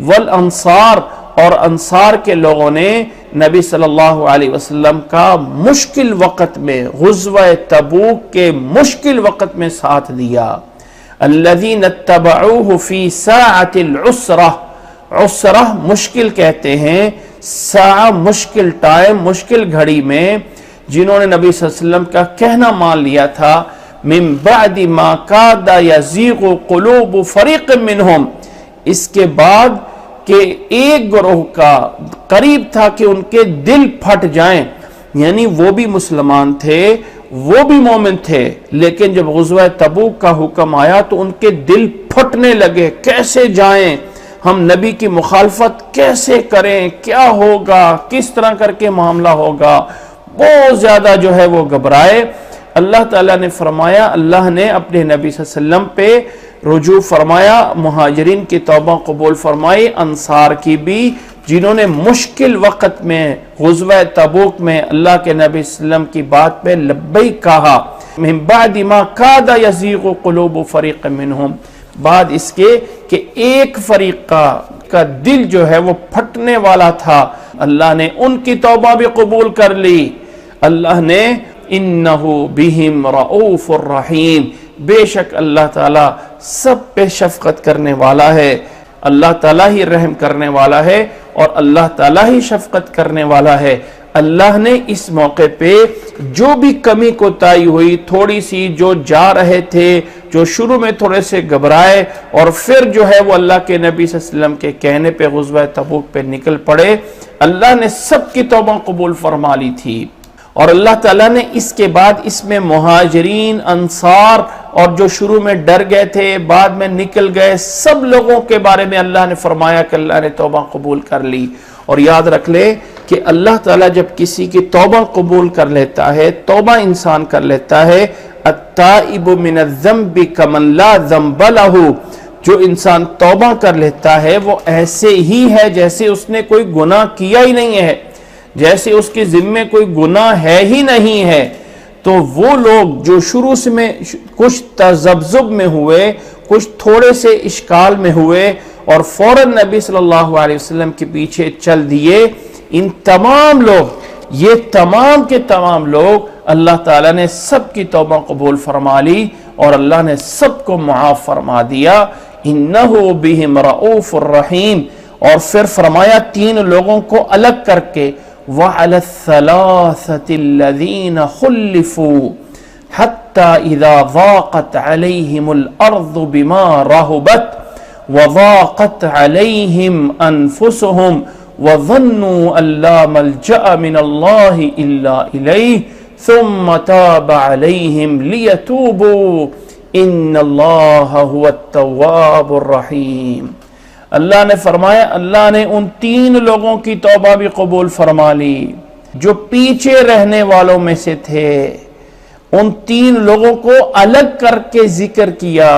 والانصار، اور انصار کے لوگوں نے نبی صلی اللہ علیہ وسلم کا مشکل وقت میں، غزوہ تبوک کے مشکل وقت میں ساتھ دیا۔ الذین اتبعوہ فی ساعۃ العسرہ، عسرہ مشکل کہتے ہیں، ساعہ مشکل ٹائم، مشکل گھڑی میں، جنہوں نے نبی صلی اللہ علیہ وسلم کا کہنا مان لیا تھا، من بعد ما کاد یزیغ قلوب فریق منہم، اس کے بعد کہ ایک گروہ کا قریب تھا کہ ان کے دل پھٹ جائیں، یعنی وہ بھی مسلمان تھے، وہ بھی مومن تھے، لیکن جب غزوہ تبوک کا حکم آیا تو ان کے دل پھٹنے لگے، کیسے جائیں ہم، نبی کی مخالفت کیسے کریں، کیا ہوگا، کس طرح کر کے معاملہ ہوگا، بہت زیادہ جو ہے وہ گھبرائے۔ اللہ تعالیٰ نے فرمایا، اللہ نے اپنے نبی صلی اللہ علیہ وسلم پہ رجوع فرمایا، مہاجرین کی توبہ قبول فرمائی، انصار کی بھی، جنہوں نے مشکل وقت میں غزوہ تبوک میں اللہ کے نبی صلی اللہ علیہ وسلم کی بات پہ لبیک کہا۔ من بعد ما کاد یزیغ قلوب فریق منہم، بعد اس کے کہ ایک فریق کا دل جو ہے وہ پھٹنے والا تھا، اللہ نے ان کی توبہ بھی قبول کر لی۔ اللہ نے انہ بہم رؤوف الرحیم، بے شک اللہ تعالیٰ سب پہ شفقت کرنے والا ہے، اللہ تعالیٰ ہی رحم کرنے والا ہے اور اللہ تعالیٰ ہی شفقت کرنے والا ہے۔ اللہ نے اس موقع پہ جو بھی کمی کوتاہی ہوئی تھوڑی سی، جو جا رہے تھے، جو شروع میں تھوڑے سے گھبرائے اور پھر جو ہے وہ اللہ کے نبی صلی اللہ علیہ وسلم کے کہنے پہ غزوہ تبوک پہ نکل پڑے، اللہ نے سب کی توبہ قبول فرما لی تھی۔ اور اللہ تعالیٰ نے اس کے بعد اس میں مہاجرین، انصار اور جو شروع میں ڈر گئے تھے بعد میں نکل گئے، سب لوگوں کے بارے میں اللہ نے فرمایا کہ اللہ نے توبہ قبول کر لی۔ اور یاد رکھ لے کہ اللہ تعالیٰ جب کسی کی توبہ قبول کر لیتا ہے، توبہ انسان کر لیتا ہے، التائب من الذنب کمن لا ذنب لہ، جو انسان توبہ کر لیتا ہے وہ ایسے ہی ہے جیسے اس نے کوئی گناہ کیا ہی نہیں ہے، جیسے اس کے ذمے کوئی گناہ ہے ہی نہیں ہے۔ تو وہ لوگ جو شروع سے میں کچھ تذبذب میں ہوئے، کچھ تھوڑے سے اشکال میں ہوئے اور فوراً نبی صلی اللہ علیہ وسلم کے پیچھے چل دیے، ان تمام لوگ، یہ تمام کے تمام لوگ اللہ تعالیٰ نے سب کی توبہ قبول فرما لی اور اللہ نے سب کو معاف فرما دیا۔ انہ بہم رؤوف الرحیم، اور پھر فرمایا تین لوگوں کو الگ کر کے، وعلی الثلاثة الذین خلفوا حتی اذا ضاقت علیہم الارض بما رحبت وضاقت علیہم انفسهم وظنوا ان لا ملجأ من اللہ الا الیہ ثم تاب علیہم لیتوبوا ان اللہ هو التواب الرحیم۔ اللہ نے فرمایا اللہ نے ان تین لوگوں کی توبہ بھی قبول فرما لی جو پیچھے رہنے والوں میں سے تھے، ان تین لوگوں کو الگ کر کے ذکر کیا،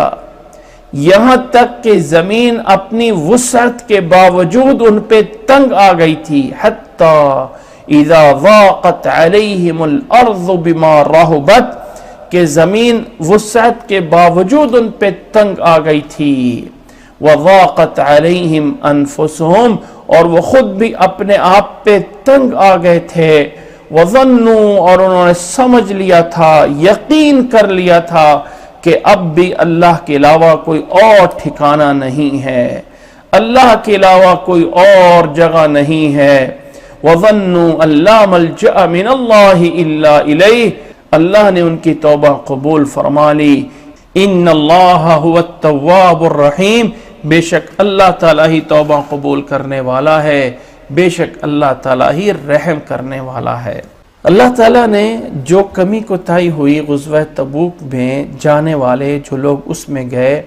یہاں تک کہ زمین اپنی وسعت کے باوجود ان پہ تنگ آ گئی تھی، حتی اذا ضاقت علیہم الارض بما رحبت، کہ زمین وسعت کے باوجود ان پہ تنگ آ گئی تھی، وضاقت علیہم انفسہم، اور وہ خود بھی اپنے آپ پہ تنگ آ گئے تھے، وظنوا، اور انہوں نے سمجھ لیا تھا، یقین کر لیا تھا کہ اب بھی اللہ کے علاوہ کوئی اور ٹھکانہ نہیں ہے، اللہ کے علاوہ کوئی اور جگہ نہیں ہے، وظنوا ان لا ملجأ من اللہ الا الیہ، اللہ نے ان کی توبہ قبول فرما لی۔ ان اللہ هو التواب الرحیم، بے شک اللہ تعالیٰ ہی توبہ قبول کرنے والا ہے، بے شک اللہ تعالیٰ ہی رحم کرنے والا ہے۔ اللہ تعالیٰ نے جو کمی کوتاہی ہوئی غزوہ تبوک میں جانے والے جو لوگ اس میں گئے،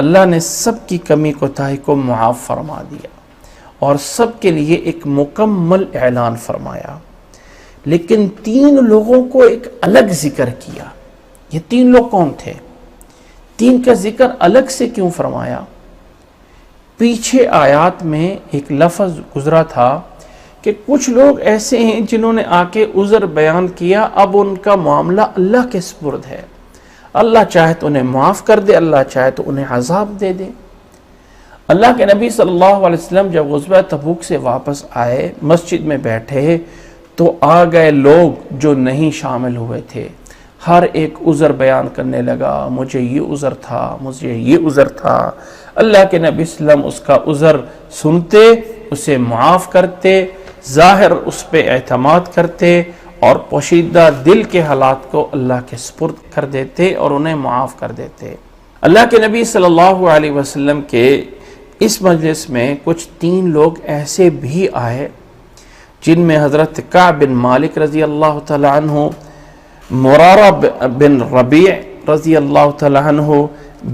اللہ نے سب کی کمی کوتاہی کو معاف فرما دیا اور سب کے لیے ایک مکمل اعلان فرمایا، لیکن تین لوگوں کو ایک الگ ذکر کیا۔ یہ تین لوگ کون تھے؟ تین کا ذکر الگ سے کیوں فرمایا؟ پیچھے آیات میں ایک لفظ گزرا تھا کہ کچھ لوگ ایسے ہیں جنہوں نے آ کے عذر بیان کیا، اب ان کا معاملہ اللہ کے سپرد ہے، اللہ چاہے تو انہیں معاف کر دے، اللہ چاہے تو انہیں عذاب دے دے۔ اللہ کے نبی صلی اللہ علیہ وسلم جب غزوہ تبوک سے واپس آئے، مسجد میں بیٹھے تو آ گئے لوگ جو نہیں شامل ہوئے تھے، ہر ایک عذر بیان کرنے لگا، مجھے یہ عذر تھا، مجھے یہ عذر تھا۔ اللہ کے نبی صلی اللہ علیہ وسلم اس کا عذر سنتے، اسے معاف کرتے، ظاہر اس پہ اعتماد کرتے اور پوشیدہ دل کے حالات کو اللہ کے سپرد کر دیتے اور انہیں معاف کر دیتے۔ اللہ کے نبی صلی اللہ علیہ وسلم کے اس مجلس میں کچھ تین لوگ ایسے بھی آئے جن میں حضرت کعب بن مالک رضی اللہ تعالی عنہ، مرارہ بن ربیع رضی اللہ تعالی عنہ،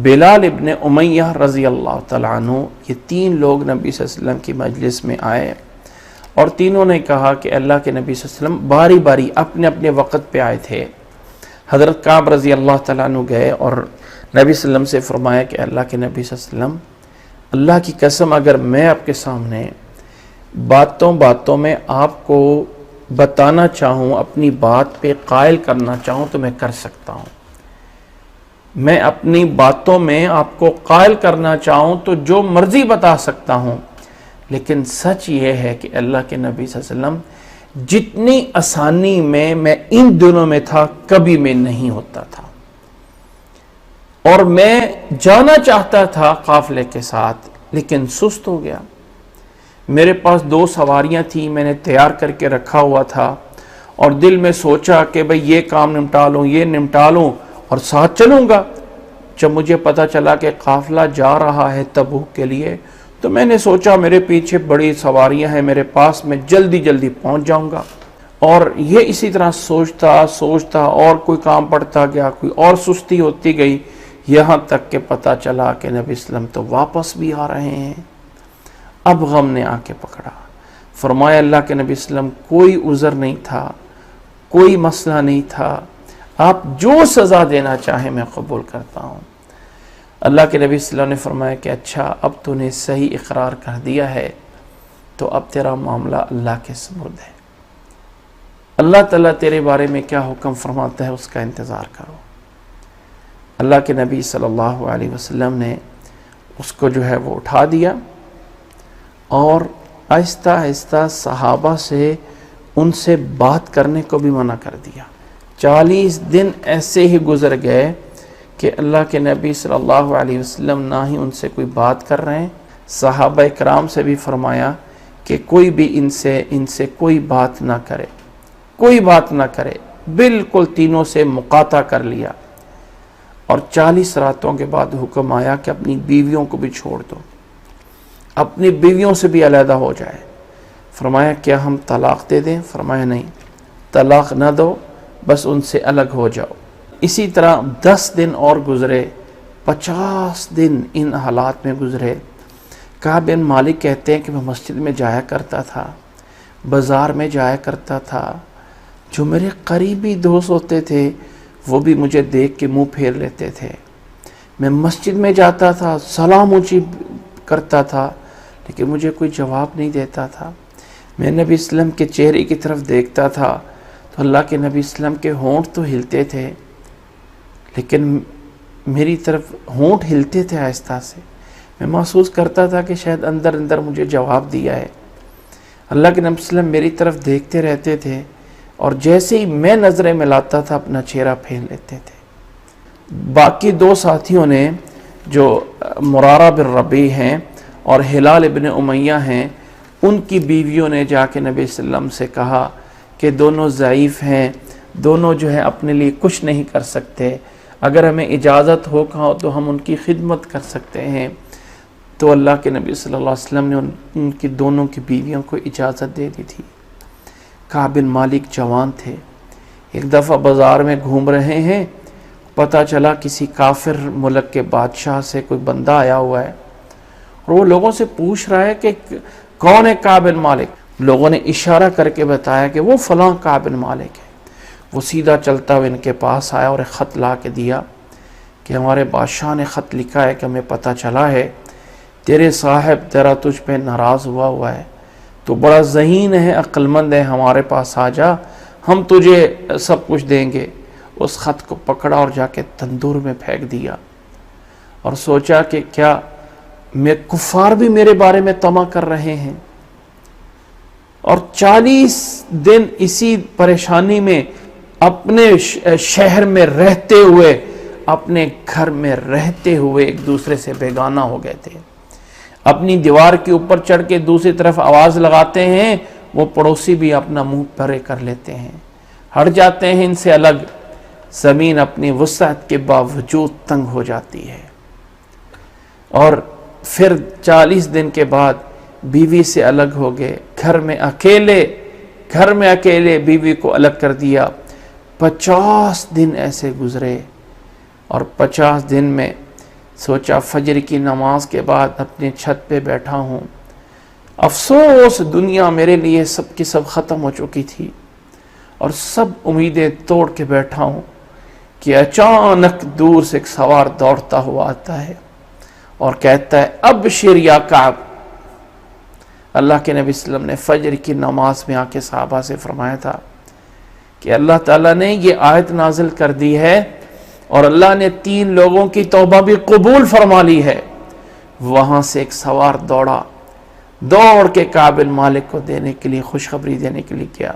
بلال ابن امیہ رضی اللہ تعالی عنہ، یہ تین لوگ نبی صلی اللہ علیہ وسلم کی مجلس میں آئے اور تینوں نے کہا کہ اللہ کے نبی صلی اللہ علیہ وسلم باری باری اپنے اپنے وقت پہ آئے تھے۔ حضرت کعب رضی اللہ تعالیٰ عنہ گئے اور نبی صلی اللہ علیہ وسلم سے فرمایا کہ اللہ کے نبی صلی اللہ علیہ وسلم، اللہ کی قسم اگر میں آپ کے سامنے باتوں باتوں میں آپ کو بتانا چاہوں، اپنی بات پہ قائل کرنا چاہوں تو میں کر سکتا ہوں، میں اپنی باتوں میں آپ کو قائل کرنا چاہوں تو جو مرضی بتا سکتا ہوں، لیکن سچ یہ ہے کہ اللہ کے نبی صلی اللہ علیہ وسلم جتنی آسانی میں ان دنوں میں تھا کبھی میں نہیں ہوتا تھا، اور میں جانا چاہتا تھا قافلے کے ساتھ لیکن سست ہو گیا، میرے پاس 2 سواریاں تھیں، میں نے تیار کر کے رکھا ہوا تھا، اور دل میں سوچا کہ بھئی یہ کام نمٹا لوں، یہ نمٹا لوں اور ساتھ چلوں گا۔ جب مجھے پتا چلا کہ قافلہ جا رہا ہے تبوک کے لیے، تو میں نے سوچا میرے پیچھے بڑی سواریاں ہیں میرے پاس، میں جلدی جلدی پہنچ جاؤں گا۔ اور یہ اسی طرح سوچتا اور کوئی کام پڑتا گیا، کوئی اور سستی ہوتی گئی، یہاں تک کہ پتا چلا کہ نبی اسلام تو واپس بھی آ رہے ہیں۔ اب غم نے آ کے پکڑا۔ فرمایا اللہ کے نبی اسلام کوئی عذر نہیں تھا، کوئی مسئلہ نہیں تھا، آپ جو سزا دینا چاہیں میں قبول کرتا ہوں۔ اللہ کے نبی صلی اللہ علیہ وسلم نے فرمایا کہ اچھا اب تو نے صحیح اقرار کر دیا ہے، تو اب تیرا معاملہ اللہ کے سپرد ہے۔ اللہ تعالیٰ تیرے بارے میں کیا حکم فرماتا ہے اس کا انتظار کرو۔ اللہ کے نبی صلی اللہ علیہ وسلم نے اس کو جو ہے وہ اٹھا دیا، اور آہستہ آہستہ صحابہ سے ان سے بات کرنے کو بھی منع کر دیا۔ 40 دن ایسے ہی گزر گئے کہ اللہ کے نبی صلی اللہ علیہ وسلم نہ ہی ان سے کوئی بات کر رہے ہیں، صحابہ کرام سے بھی فرمایا کہ کوئی بھی ان سے کوئی بات نہ کرے، کوئی بات نہ کرے، بالکل تینوں سے مقاطع کر لیا۔ اور 40 راتوں کے بعد حکم آیا کہ اپنی بیویوں کو بھی چھوڑ دو، اپنی بیویوں سے بھی علیحدہ ہو جائے۔ فرمایا کیا ہم طلاق دے دیں؟ فرمایا نہیں، طلاق نہ دو، بس ان سے الگ ہو جاؤ۔ اسی طرح 10 دن اور گزرے، 50 دن ان حالات میں گزرے۔ کعب بن مالک کہتے ہیں کہ میں مسجد میں جایا کرتا تھا، بازار میں جایا کرتا تھا، جو میرے قریبی دوست ہوتے تھے وہ بھی مجھے دیکھ کے منہ پھیر لیتے تھے۔ میں مسجد میں جاتا تھا، سلام اونچی کرتا تھا، لیکن مجھے کوئی جواب نہیں دیتا تھا۔ میں نبی اسلام کے چہرے کی طرف دیکھتا تھا تو اللہ کے نبی اسلام کے ہونٹ تو ہلتے تھے، لیکن میری طرف ہونٹ ہلتے تھے آہستہ سے۔ میں محسوس کرتا تھا کہ شاید اندر اندر مجھے جواب دیا ہے۔ اللہ کے نبی اسلام میری طرف دیکھتے رہتے تھے، اور جیسے ہی میں نظریں ملاتا تھا اپنا چہرہ پھیر لیتے تھے۔ باقی 2 ساتھیوں نے جو مرارہ بن ربیع ہیں اور ہلال ابن امیہ ہیں، ان کی بیویوں نے جا کے نبی صلی اللہ علیہ وسلم سے کہا کہ دونوں ضعیف ہیں، دونوں جو ہے اپنے لیے کچھ نہیں کر سکتے، اگر ہمیں اجازت ہو کہا تو ہم ان کی خدمت کر سکتے ہیں۔ تو اللہ کے نبی صلی اللہ علیہ وسلم نے ان کی دونوں کی بیویوں کو اجازت دے دی تھی۔ کعب بن مالک جوان تھے، ایک دفعہ بازار میں گھوم رہے ہیں، پتہ چلا کسی کافر ملک کے بادشاہ سے کوئی بندہ آیا ہوا ہے، اور وہ لوگوں سے پوچھ رہا ہے کہ کون ہے کعب بن مالک۔ لوگوں نے اشارہ کر کے بتایا کہ وہ فلاں کعب بن مالک ہے۔ وہ سیدھا چلتا ہوا ان کے پاس آیا اور ایک خط لا کے دیا کہ ہمارے بادشاہ نے خط لکھا ہے کہ ہمیں پتہ چلا ہے تیرے صاحب تیرا تجھ پہ ناراض ہوا ہے، تو بڑا ذہین ہے، عقل مند ہے، ہمارے پاس آ جا، ہم تجھے سب کچھ دیں گے۔ اس خط کو پکڑا اور جا کے تندور میں پھینک دیا، اور سوچا کہ کیا میں کفار بھی میرے بارے میں طمع کر رہے ہیں۔ اور 40 دن اسی پریشانی میں اپنے شہر میں رہتے ہوئے، اپنے گھر میں رہتے ہوئے ایک دوسرے سے بیگانہ ہو گئے تھے۔ اپنی دیوار کے اوپر چڑھ کے دوسری طرف آواز لگاتے ہیں، وہ پڑوسی بھی اپنا منہ پرے کر لیتے ہیں، ہٹ جاتے ہیں ان سے الگ۔ زمین اپنی وسعت کے باوجود تنگ ہو جاتی ہے۔ اور پھر 40 دن کے بعد بیوی سے الگ ہو گئے، گھر میں اکیلے بیوی کو الگ کر دیا۔ 50 دن ایسے گزرے، اور 50 دن میں سوچا فجر کی نماز کے بعد اپنے چھت پہ بیٹھا ہوں، افسوس دنیا میرے لیے سب کی سب ختم ہو چکی تھی، اور سب امیدیں توڑ کے بیٹھا ہوں کہ اچانک دور سے ایک سوار دوڑتا ہوا آتا ہے اور کہتا ہے ابشر یا کعب۔ اللہ کے نبی صلی اللہ علیہ وسلم نے فجر کی نماز میں آ کے صحابہ سے فرمایا تھا کہ اللہ تعالیٰ نے یہ آیت نازل کر دی ہے، اور اللہ نے 3 لوگوں کی توبہ بھی قبول فرما لی ہے۔ وہاں سے ایک سوار دوڑ کے کعب بن مالک کو دینے کے لیے، خوشخبری دینے کے لیے کیا۔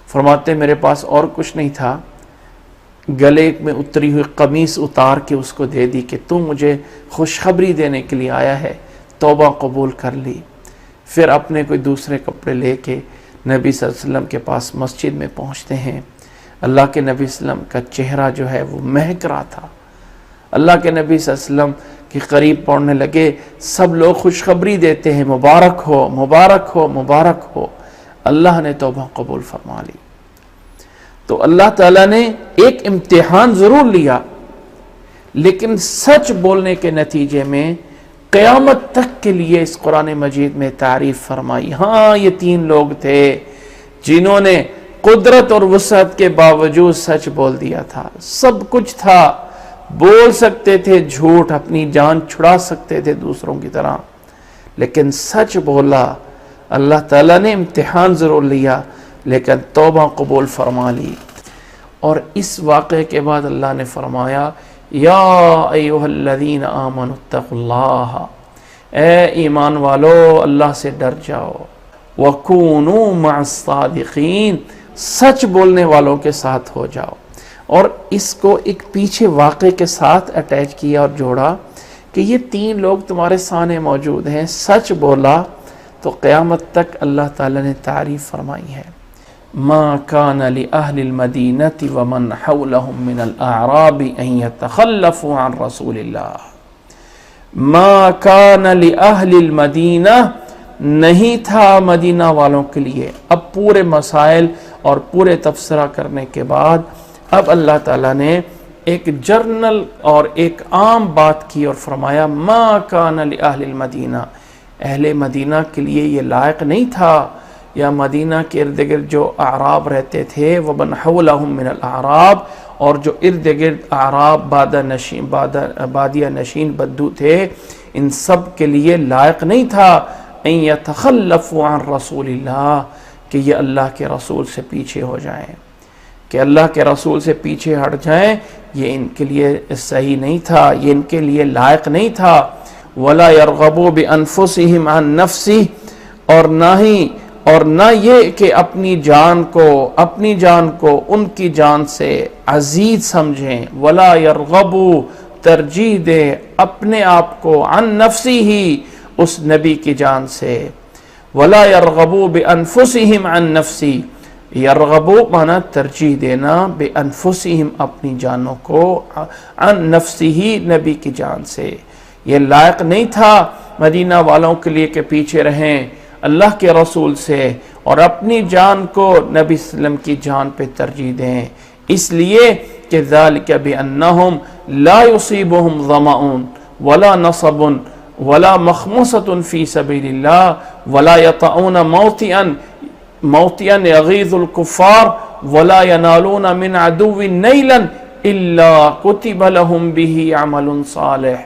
فرماتے میرے پاس اور کچھ نہیں تھا، گلے میں اتری ہوئی قمیص اتار کے اس کو دے دی کہ تم مجھے خوشخبری دینے کے لیے آیا ہے، توبہ قبول کر لی۔ پھر اپنے کوئی دوسرے کپڑے لے کے نبی صلی اللہ علیہ وسلم کے پاس مسجد میں پہنچتے ہیں۔ اللہ کے نبی صلی اللہ علیہ وسلم کا چہرہ جو ہے وہ مہک رہا تھا۔ اللہ کے نبی صلی اللہ علیہ وسلم کے قریب پڑھنے لگے، سب لوگ خوشخبری دیتے ہیں، مبارک ہو مبارک ہو مبارک ہو۔ اللہ نے توبہ قبول فرما لی۔ تو اللہ تعالیٰ نے ایک امتحان ضرور لیا، لیکن سچ بولنے کے نتیجے میں قیامت تک کے لیے اس قرآن مجید میں تعریف فرمائی۔ ہاں، یہ 3 لوگ تھے جنہوں نے قدرت اور وسعت کے باوجود سچ بول دیا تھا۔ سب کچھ تھا، بول سکتے تھے جھوٹ، اپنی جان چھڑا سکتے تھے دوسروں کی طرح، لیکن سچ بولا۔ اللہ تعالیٰ نے امتحان ضرور لیا لیکن توبہ قبول فرما لی۔ اور اس واقعے کے بعد اللہ نے فرمایا، یا ایھا الذین آمنوا اتقوا اللہ، اے ایمان والو اللہ سے ڈر جاؤ، وکونوا مع الصادقین، سچ بولنے والوں کے ساتھ ہو جاؤ۔ اور اس کو ایک پیچھے واقعے کے ساتھ اٹیچ کیا اور جوڑا کہ یہ 3 لوگ تمہارے سامنے موجود ہیں، سچ بولا تو قیامت تک اللہ تعالیٰ نے تعریف فرمائی ہے۔ ما كان لأهل المدينة ومن حولهم من الأعراب أن يتخلفوا عن رسول الله۔ ما كان لأهل المدينة، نہیں تھا مدینہ والوں کے لیے۔ اب پورے مسائل اور پورے تبصرہ کرنے کے بعد اب اللہ تعالیٰ نے ایک جرنل اور ایک عام بات کی اور فرمایا، ما كان لأهل المدینہ، اہل مدینہ کے لیے یہ لائق نہیں تھا، یا مدینہ کے ارد گرد جو اعراب رہتے تھے، ومن حولہم من الاعراب، اور جو ارد گرد اعراب بادیہ نشین بدو تھے، ان سب کے لیے لائق نہیں تھا ان یتخلفوا عن رسول اللہ، کہ یہ اللہ کے رسول سے پیچھے ہو جائیں، کہ اللہ کے رسول سے پیچھے ہٹ جائیں، یہ ان کے لیے صحیح نہیں تھا، یہ ان کے لیے لائق نہیں تھا۔ ولا يرغبوا بانفسهم عن نفسه، اور نہ یہ کہ اپنی جان کو ان کی جان سے عزیز سمجھیں۔ ولا يرغبوا، ترجیح دے اپنے آپ کو، عن نفسه، اس نبی کی جان سے۔ ولا يرغبوا بانفسهم عن نفسه، یرغبوا مانا ترجیح دینا، بانفسهم اپنی جانوں کو، عن نفسه نبی کی جان سے۔ یہ لائق نہیں تھا مدینہ والوں کے لیے کہ پیچھے رہیں اللہ کے رسول سے اور اپنی جان کو نبی صلی اللہ علیہ وسلم کی جان پہ ترجیح دیں، اس لیے کہ ذالک بانہم لا یصیبہم ظمأ ولا نصب ولا مخمصۃ فی سبیل اللہ ولا یطعون موطئا یغیظ الکفار ولا ینالون من عدو نیلا الا کتب لہم بہ عمل صالح۔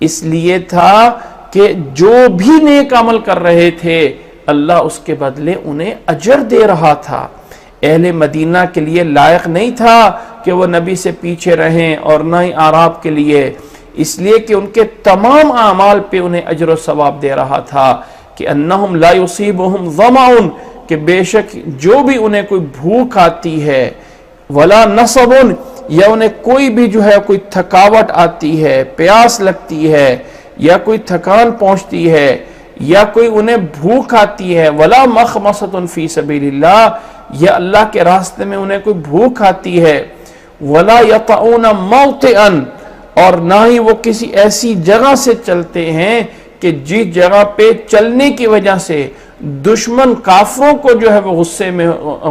اس لیے تھا کہ جو بھی نیک عمل کر رہے تھے اللہ اس کے بدلے انہیں اجر دے رہا تھا۔ اہل مدینہ کے لیے لائق نہیں تھا کہ وہ نبی سے پیچھے رہیں، اور نہ ہی اعراب کے لیے، اس لیے کہ ان کے تمام اعمال پہ انہیں اجر و ثواب دے رہا تھا، کہ انہم لا یصیبہم ظمأ، کہ بے شک جو بھی انہیں کوئی بھوک آتی ہے، ولا نصب، یا انہیں کوئی بھی جو ہے کوئی تھکاوٹ آتی ہے، پیاس لگتی ہے، یا کوئی تھکان پہنچتی ہے، یا کوئی انہیں بھوک آتی ہے، ولا مخمصۃ فی سبیل اللہ، یا اللہ کے راستے میں انہیں کوئی بھوک آتی ہے، ولا یطعون موطئا، اور نہ ہی وہ کسی ایسی جگہ سے چلتے ہیں کہ جس جگہ پہ چلنے کی وجہ سے دشمن کافروں کو جو ہے وہ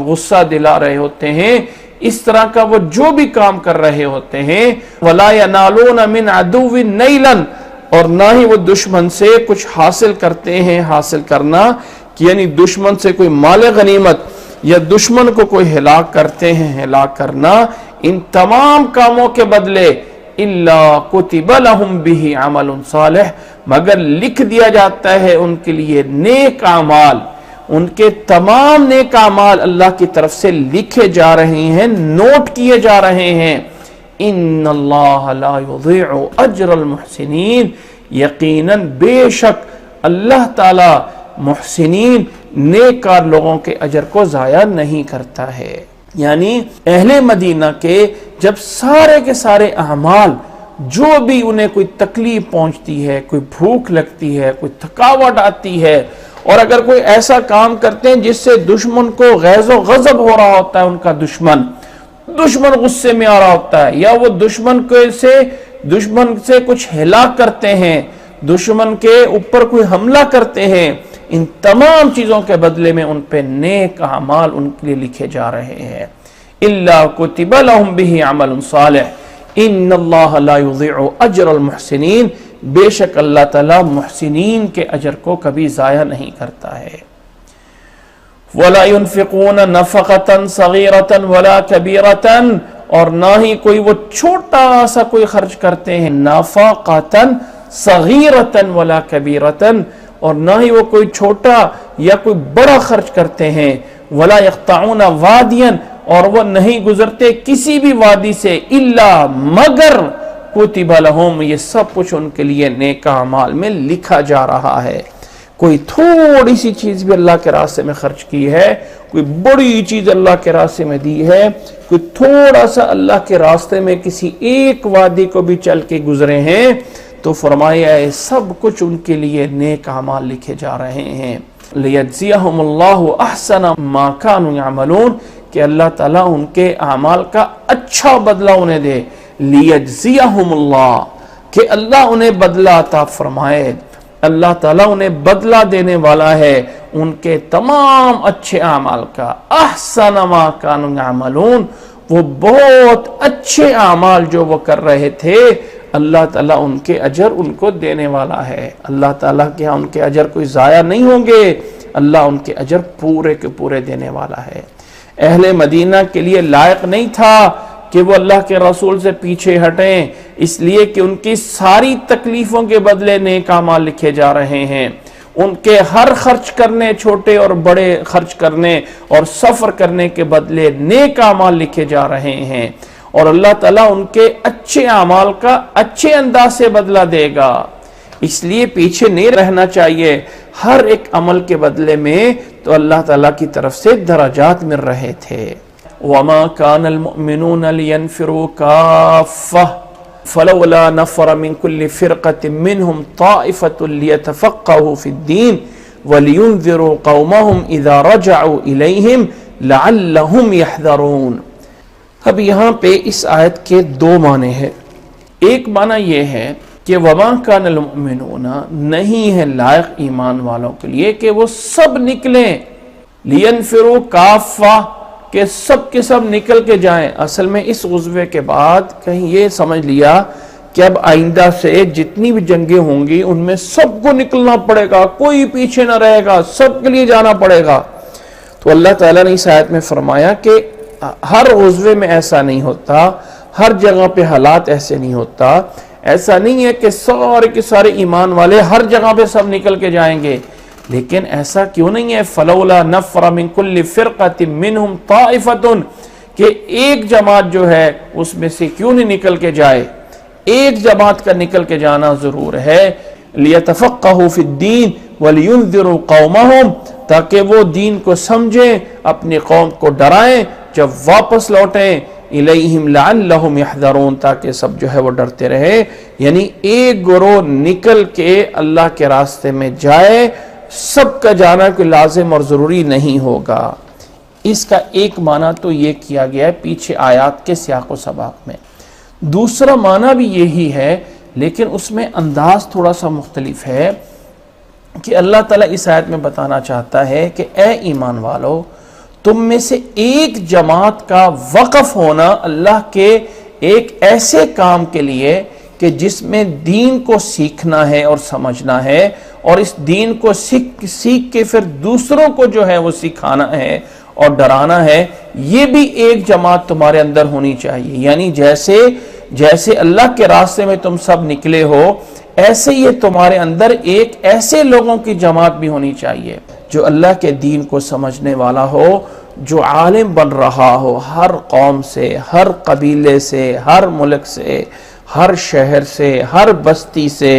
غصہ دلا رہے ہوتے ہیں، اس طرح کا وہ جو بھی کام کر رہے ہوتے ہیں۔ ولا ینالون من عدو نیلا، اور نہ ہی وہ دشمن سے کچھ حاصل کرتے ہیں، حاصل کرنا کہ یعنی دشمن سے کوئی مال غنیمت یا دشمن کو کوئی ہلاک کرتے ہیں، ہلاک کرنا، ان تمام کاموں کے بدلے الا کتب لہم بہ عمل صالح، مگر لکھ دیا جاتا ہے ان کے لیے نیک اعمال، ان کے تمام نیک اعمال اللہ کی طرف سے لکھے جا رہے ہیں، نوٹ کیے جا رہے ہیں۔ ان اللہ لا یضیع اجر المحسنین، یقیناً بے شک اللہ تعالی محسنین نیکار لوگوں کے اجر کو ضائع نہیں کرتا ہے۔ یعنی اہل مدینہ کے جب سارے کے سارے اعمال، جو بھی انہیں کوئی تکلیف پہنچتی ہے، کوئی بھوک لگتی ہے، کوئی تھکاوٹ آتی ہے، اور اگر کوئی ایسا کام کرتے ہیں جس سے دشمن کو غیظ و غضب ہو رہا ہوتا ہے، ان کا دشمن غصے میں آ رہا ہوتا ہے، یا وہ دشمن سے کچھ ہلاک کرتے ہیں، دشمن کے اوپر کوئی حملہ کرتے ہیں، ان تمام چیزوں کے بدلے میں ان پہ نیک اعمال ان کے لیے لکھے جا رہے ہیں۔ الا کتب لهم به عمل صالح ان اللہ لا یضيع اجر المحسنین، بے شک اللہ تعالیٰ محسنین کے اجر کو کبھی ضائع نہیں کرتا ہے۔ ولا ينفقون نفقة صغيرة ولا كبيرة، اور نہ ہی کوئی وہ چھوٹا سا کوئی خرچ کرتے ہیں، نفقة صغيرة ولا كبيرة، اور نہ ہی وہ کوئی چھوٹا یا کوئی بڑا خرچ کرتے ہیں، ولا يقطعون واديا، اور وہ نہیں گزرتے کسی بھی وادی سے، الا مگر کتب لہم، یہ سب کچھ ان کے لیے نیک اعمال میں لکھا جا رہا ہے۔ کوئی تھوڑی سی چیز بھی اللہ کے راستے میں خرچ کی ہے، کوئی بڑی چیز اللہ کے راستے میں دی ہے، کوئی تھوڑا سا اللہ کے راستے میں کسی ایک وادی کو بھی چل کے گزرے ہیں، تو فرمایا ہے سب کچھ ان کے لیے نیک اعمال لکھے جا رہے ہیں۔ لیجزیہم اللہ احسن ما کانوا یعملون، کہ اللہ تعالیٰ ان کے اعمال کا اچھا بدلہ انہیں دے، لیجزیہم اللہ، کہ اللہ انہیں بدلہ عطا فرمائے، اللہ تعالیٰ انہیں بدلہ دینے والا ہے ان کے تمام اچھے اعمال کا۔ احسن ما کانوا یعملون، وہ بہت اچھے اعمال جو وہ کر رہے تھے، اللہ تعالیٰ ان کے اجر ان کو دینے والا ہے۔ اللہ تعالیٰ کے ہاں ان کے اجر کوئی ضائع نہیں ہوں گے، اللہ ان کے اجر پورے کے پورے دینے والا ہے۔ اہل مدینہ کے لیے لائق نہیں تھا کہ وہ اللہ کے رسول سے پیچھے ہٹیں، اس لیے کہ ان کی ساری تکلیفوں کے بدلے نیک اعمال لکھے جا رہے ہیں، ان کے ہر خرچ کرنے، چھوٹے اور بڑے خرچ کرنے اور سفر کرنے کے بدلے نیک اعمال لکھے جا رہے ہیں، اور اللہ تعالیٰ ان کے اچھے اعمال کا اچھے انداز سے بدلہ دے گا۔ اس لیے پیچھے نہیں رہنا چاہیے، ہر ایک عمل کے بدلے میں تو اللہ تعالیٰ کی طرف سے درجات مل رہے تھے۔ وَمَا كَانَ الْمُؤْمِنُونَ لِيَنْفِرُوا كَافَّةً فَلَوْلَا نَفَرَ مِنْ كُلِّ فِرْقَةٍ مِّنْهُمْ طَائِفَةٌ لِيَتَفَقَّهُوا فِي الدِّينِ وَلِيُنذِرُوا قَوْمَهُمْ إِذَا رَجَعُوا إِلَيْهِمْ لَعَلَّهُمْ يَحْذَرُونَ۔ اب یہاں پہ اس آیت کے دو معنی ہیں۔ ایک معنی یہ ہے کہ وَمَا كَانَ الْمُؤْمِنُونَ، نہیں ہے لائق ایمان والوں کے لیے کہ وہ سب نکلیں، لِيَنْفِرُوا كَافَّةً، کہ سب کے سب نکل کے جائیں۔ اصل میں اس غزوے کے بعد کہیں یہ سمجھ لیا کہ اب آئندہ سے جتنی بھی جنگیں ہوں گی ان میں سب کو نکلنا پڑے گا، کوئی پیچھے نہ رہے گا، سب کے لیے جانا پڑے گا۔ تو اللہ تعالیٰ نے اس آیت میں فرمایا کہ ہر غزوے میں ایسا نہیں ہوتا، ہر جگہ پہ حالات ایسے نہیں ہوتا، ایسا نہیں ہے کہ سارے کے سارے ایمان والے ہر جگہ پہ سب نکل کے جائیں گے۔ لیکن ایسا کیوں نہیں ہے؟ فَلَوْلَا نَفَرَ مِن كُلِّ فِرْقَةٍ مِّنْهُمْ طَائِفَةٌ، کہ ایک جماعت جو ہے اس میں سے کیوں نہیں نکل کے جائے؟ ایک جماعت کا نکل کے جانا ضرور ہے۔ لِيَتَفَقَّهُوا فِي الدِّينِ وَلِيُنذِرُوا قَوْمَهُمْ، تاکہ وہ دین کو سمجھیں، اپنی قوم کو ڈرائیں جب واپس لوٹیں، الیہم لعلہم یحذرون، تاکہ سب جو ہے وہ ڈرتے رہے۔ یعنی ایک گروہ نکل کے اللہ کے راستے میں جائے، سب کا جانا کوئی لازم اور ضروری نہیں ہوگا۔ اس کا ایک معنی تو یہ کیا گیا ہے پیچھے آیات کے سیاق و سباق میں۔ دوسرا معنی بھی یہی ہے، لیکن اس میں انداز تھوڑا سا مختلف ہے، کہ اللہ تعالیٰ اس آیت میں بتانا چاہتا ہے کہ اے ایمان والو، تم میں سے ایک جماعت کا وقف ہونا اللہ کے ایک ایسے کام کے لیے کہ جس میں دین کو سیکھنا ہے اور سمجھنا ہے، اور اس دین کو سیکھ کے پھر دوسروں کو جو ہے وہ سکھانا ہے اور ڈرانا ہے، یہ بھی ایک جماعت تمہارے اندر ہونی چاہیے۔ یعنی جیسے اللہ کے راستے میں تم سب نکلے ہو، ایسے یہ تمہارے اندر ایک ایسے لوگوں کی جماعت بھی ہونی چاہیے جو اللہ کے دین کو سمجھنے والا ہو، جو عالم بن رہا ہو، ہر قوم سے، ہر قبیلے سے، ہر ملک سے، ہر شہر سے، ہر بستی سے،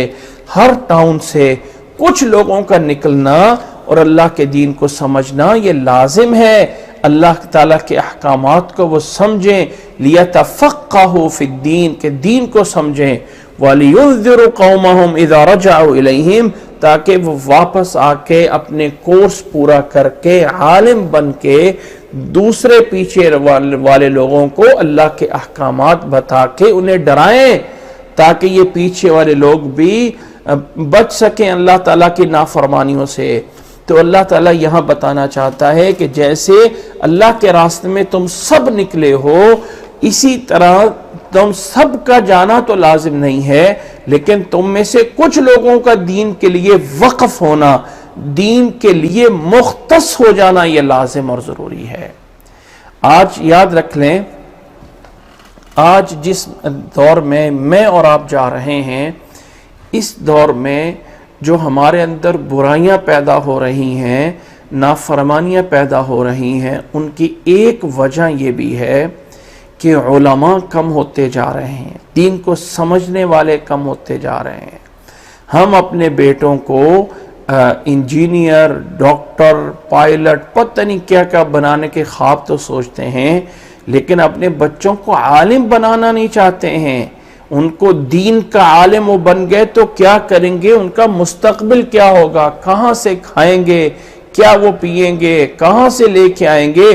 ہر ٹاؤن سے کچھ لوگوں کا نکلنا اور اللہ کے دین کو سمجھنا یہ لازم ہے۔ اللہ تعالیٰ کے احکامات کو وہ سمجھیں، لِيَتَفَقَّهُوا فِي الدِّينِ، کہ دین کو سمجھیں، وَلِيُنذِرُوا قَوْمَهُمْ إِذَا رَجَعُوا إِلَيْهِمْ، تاکہ وہ واپس آ کے اپنے کورس پورا کر کے عالم بن کے دوسرے پیچھے والے لوگوں کو اللہ کے احکامات بتا کے انہیں ڈرائیں، تاکہ یہ پیچھے والے لوگ بھی بچ سکیں اللہ تعالیٰ کی نافرمانیوں سے۔ تو اللہ تعالیٰ یہاں بتانا چاہتا ہے کہ جیسے اللہ کے راستے میں تم سب نکلے ہو، اسی طرح تم سب کا جانا تو لازم نہیں ہے، لیکن تم میں سے کچھ لوگوں کا دین کے لیے وقف ہونا، دین کے لیے مختص ہو جانا یہ لازم اور ضروری ہے۔ آج یاد رکھ لیں، آج جس دور میں اور آپ جا رہے ہیں، اس دور میں جو ہمارے اندر برائیاں پیدا ہو رہی ہیں، نافرمانیاں پیدا ہو رہی ہیں، ان کی ایک وجہ یہ بھی ہے کہ علماء کم ہوتے جا رہے ہیں، دین کو سمجھنے والے کم ہوتے جا رہے ہیں۔ ہم اپنے بیٹوں کو انجینئر، ڈاکٹر، پائلٹ، پتہ نہیں کیا کیا بنانے کے خواب تو سوچتے ہیں، لیکن اپنے بچوں کو عالم بنانا نہیں چاہتے ہیں۔ ان کو دین کا عالم وہ بن گئے تو کیا کریں گے، ان کا مستقبل کیا ہوگا، کہاں سے کھائیں گے، کیا وہ پئیں گے، کہاں سے لے کے آئیں گے۔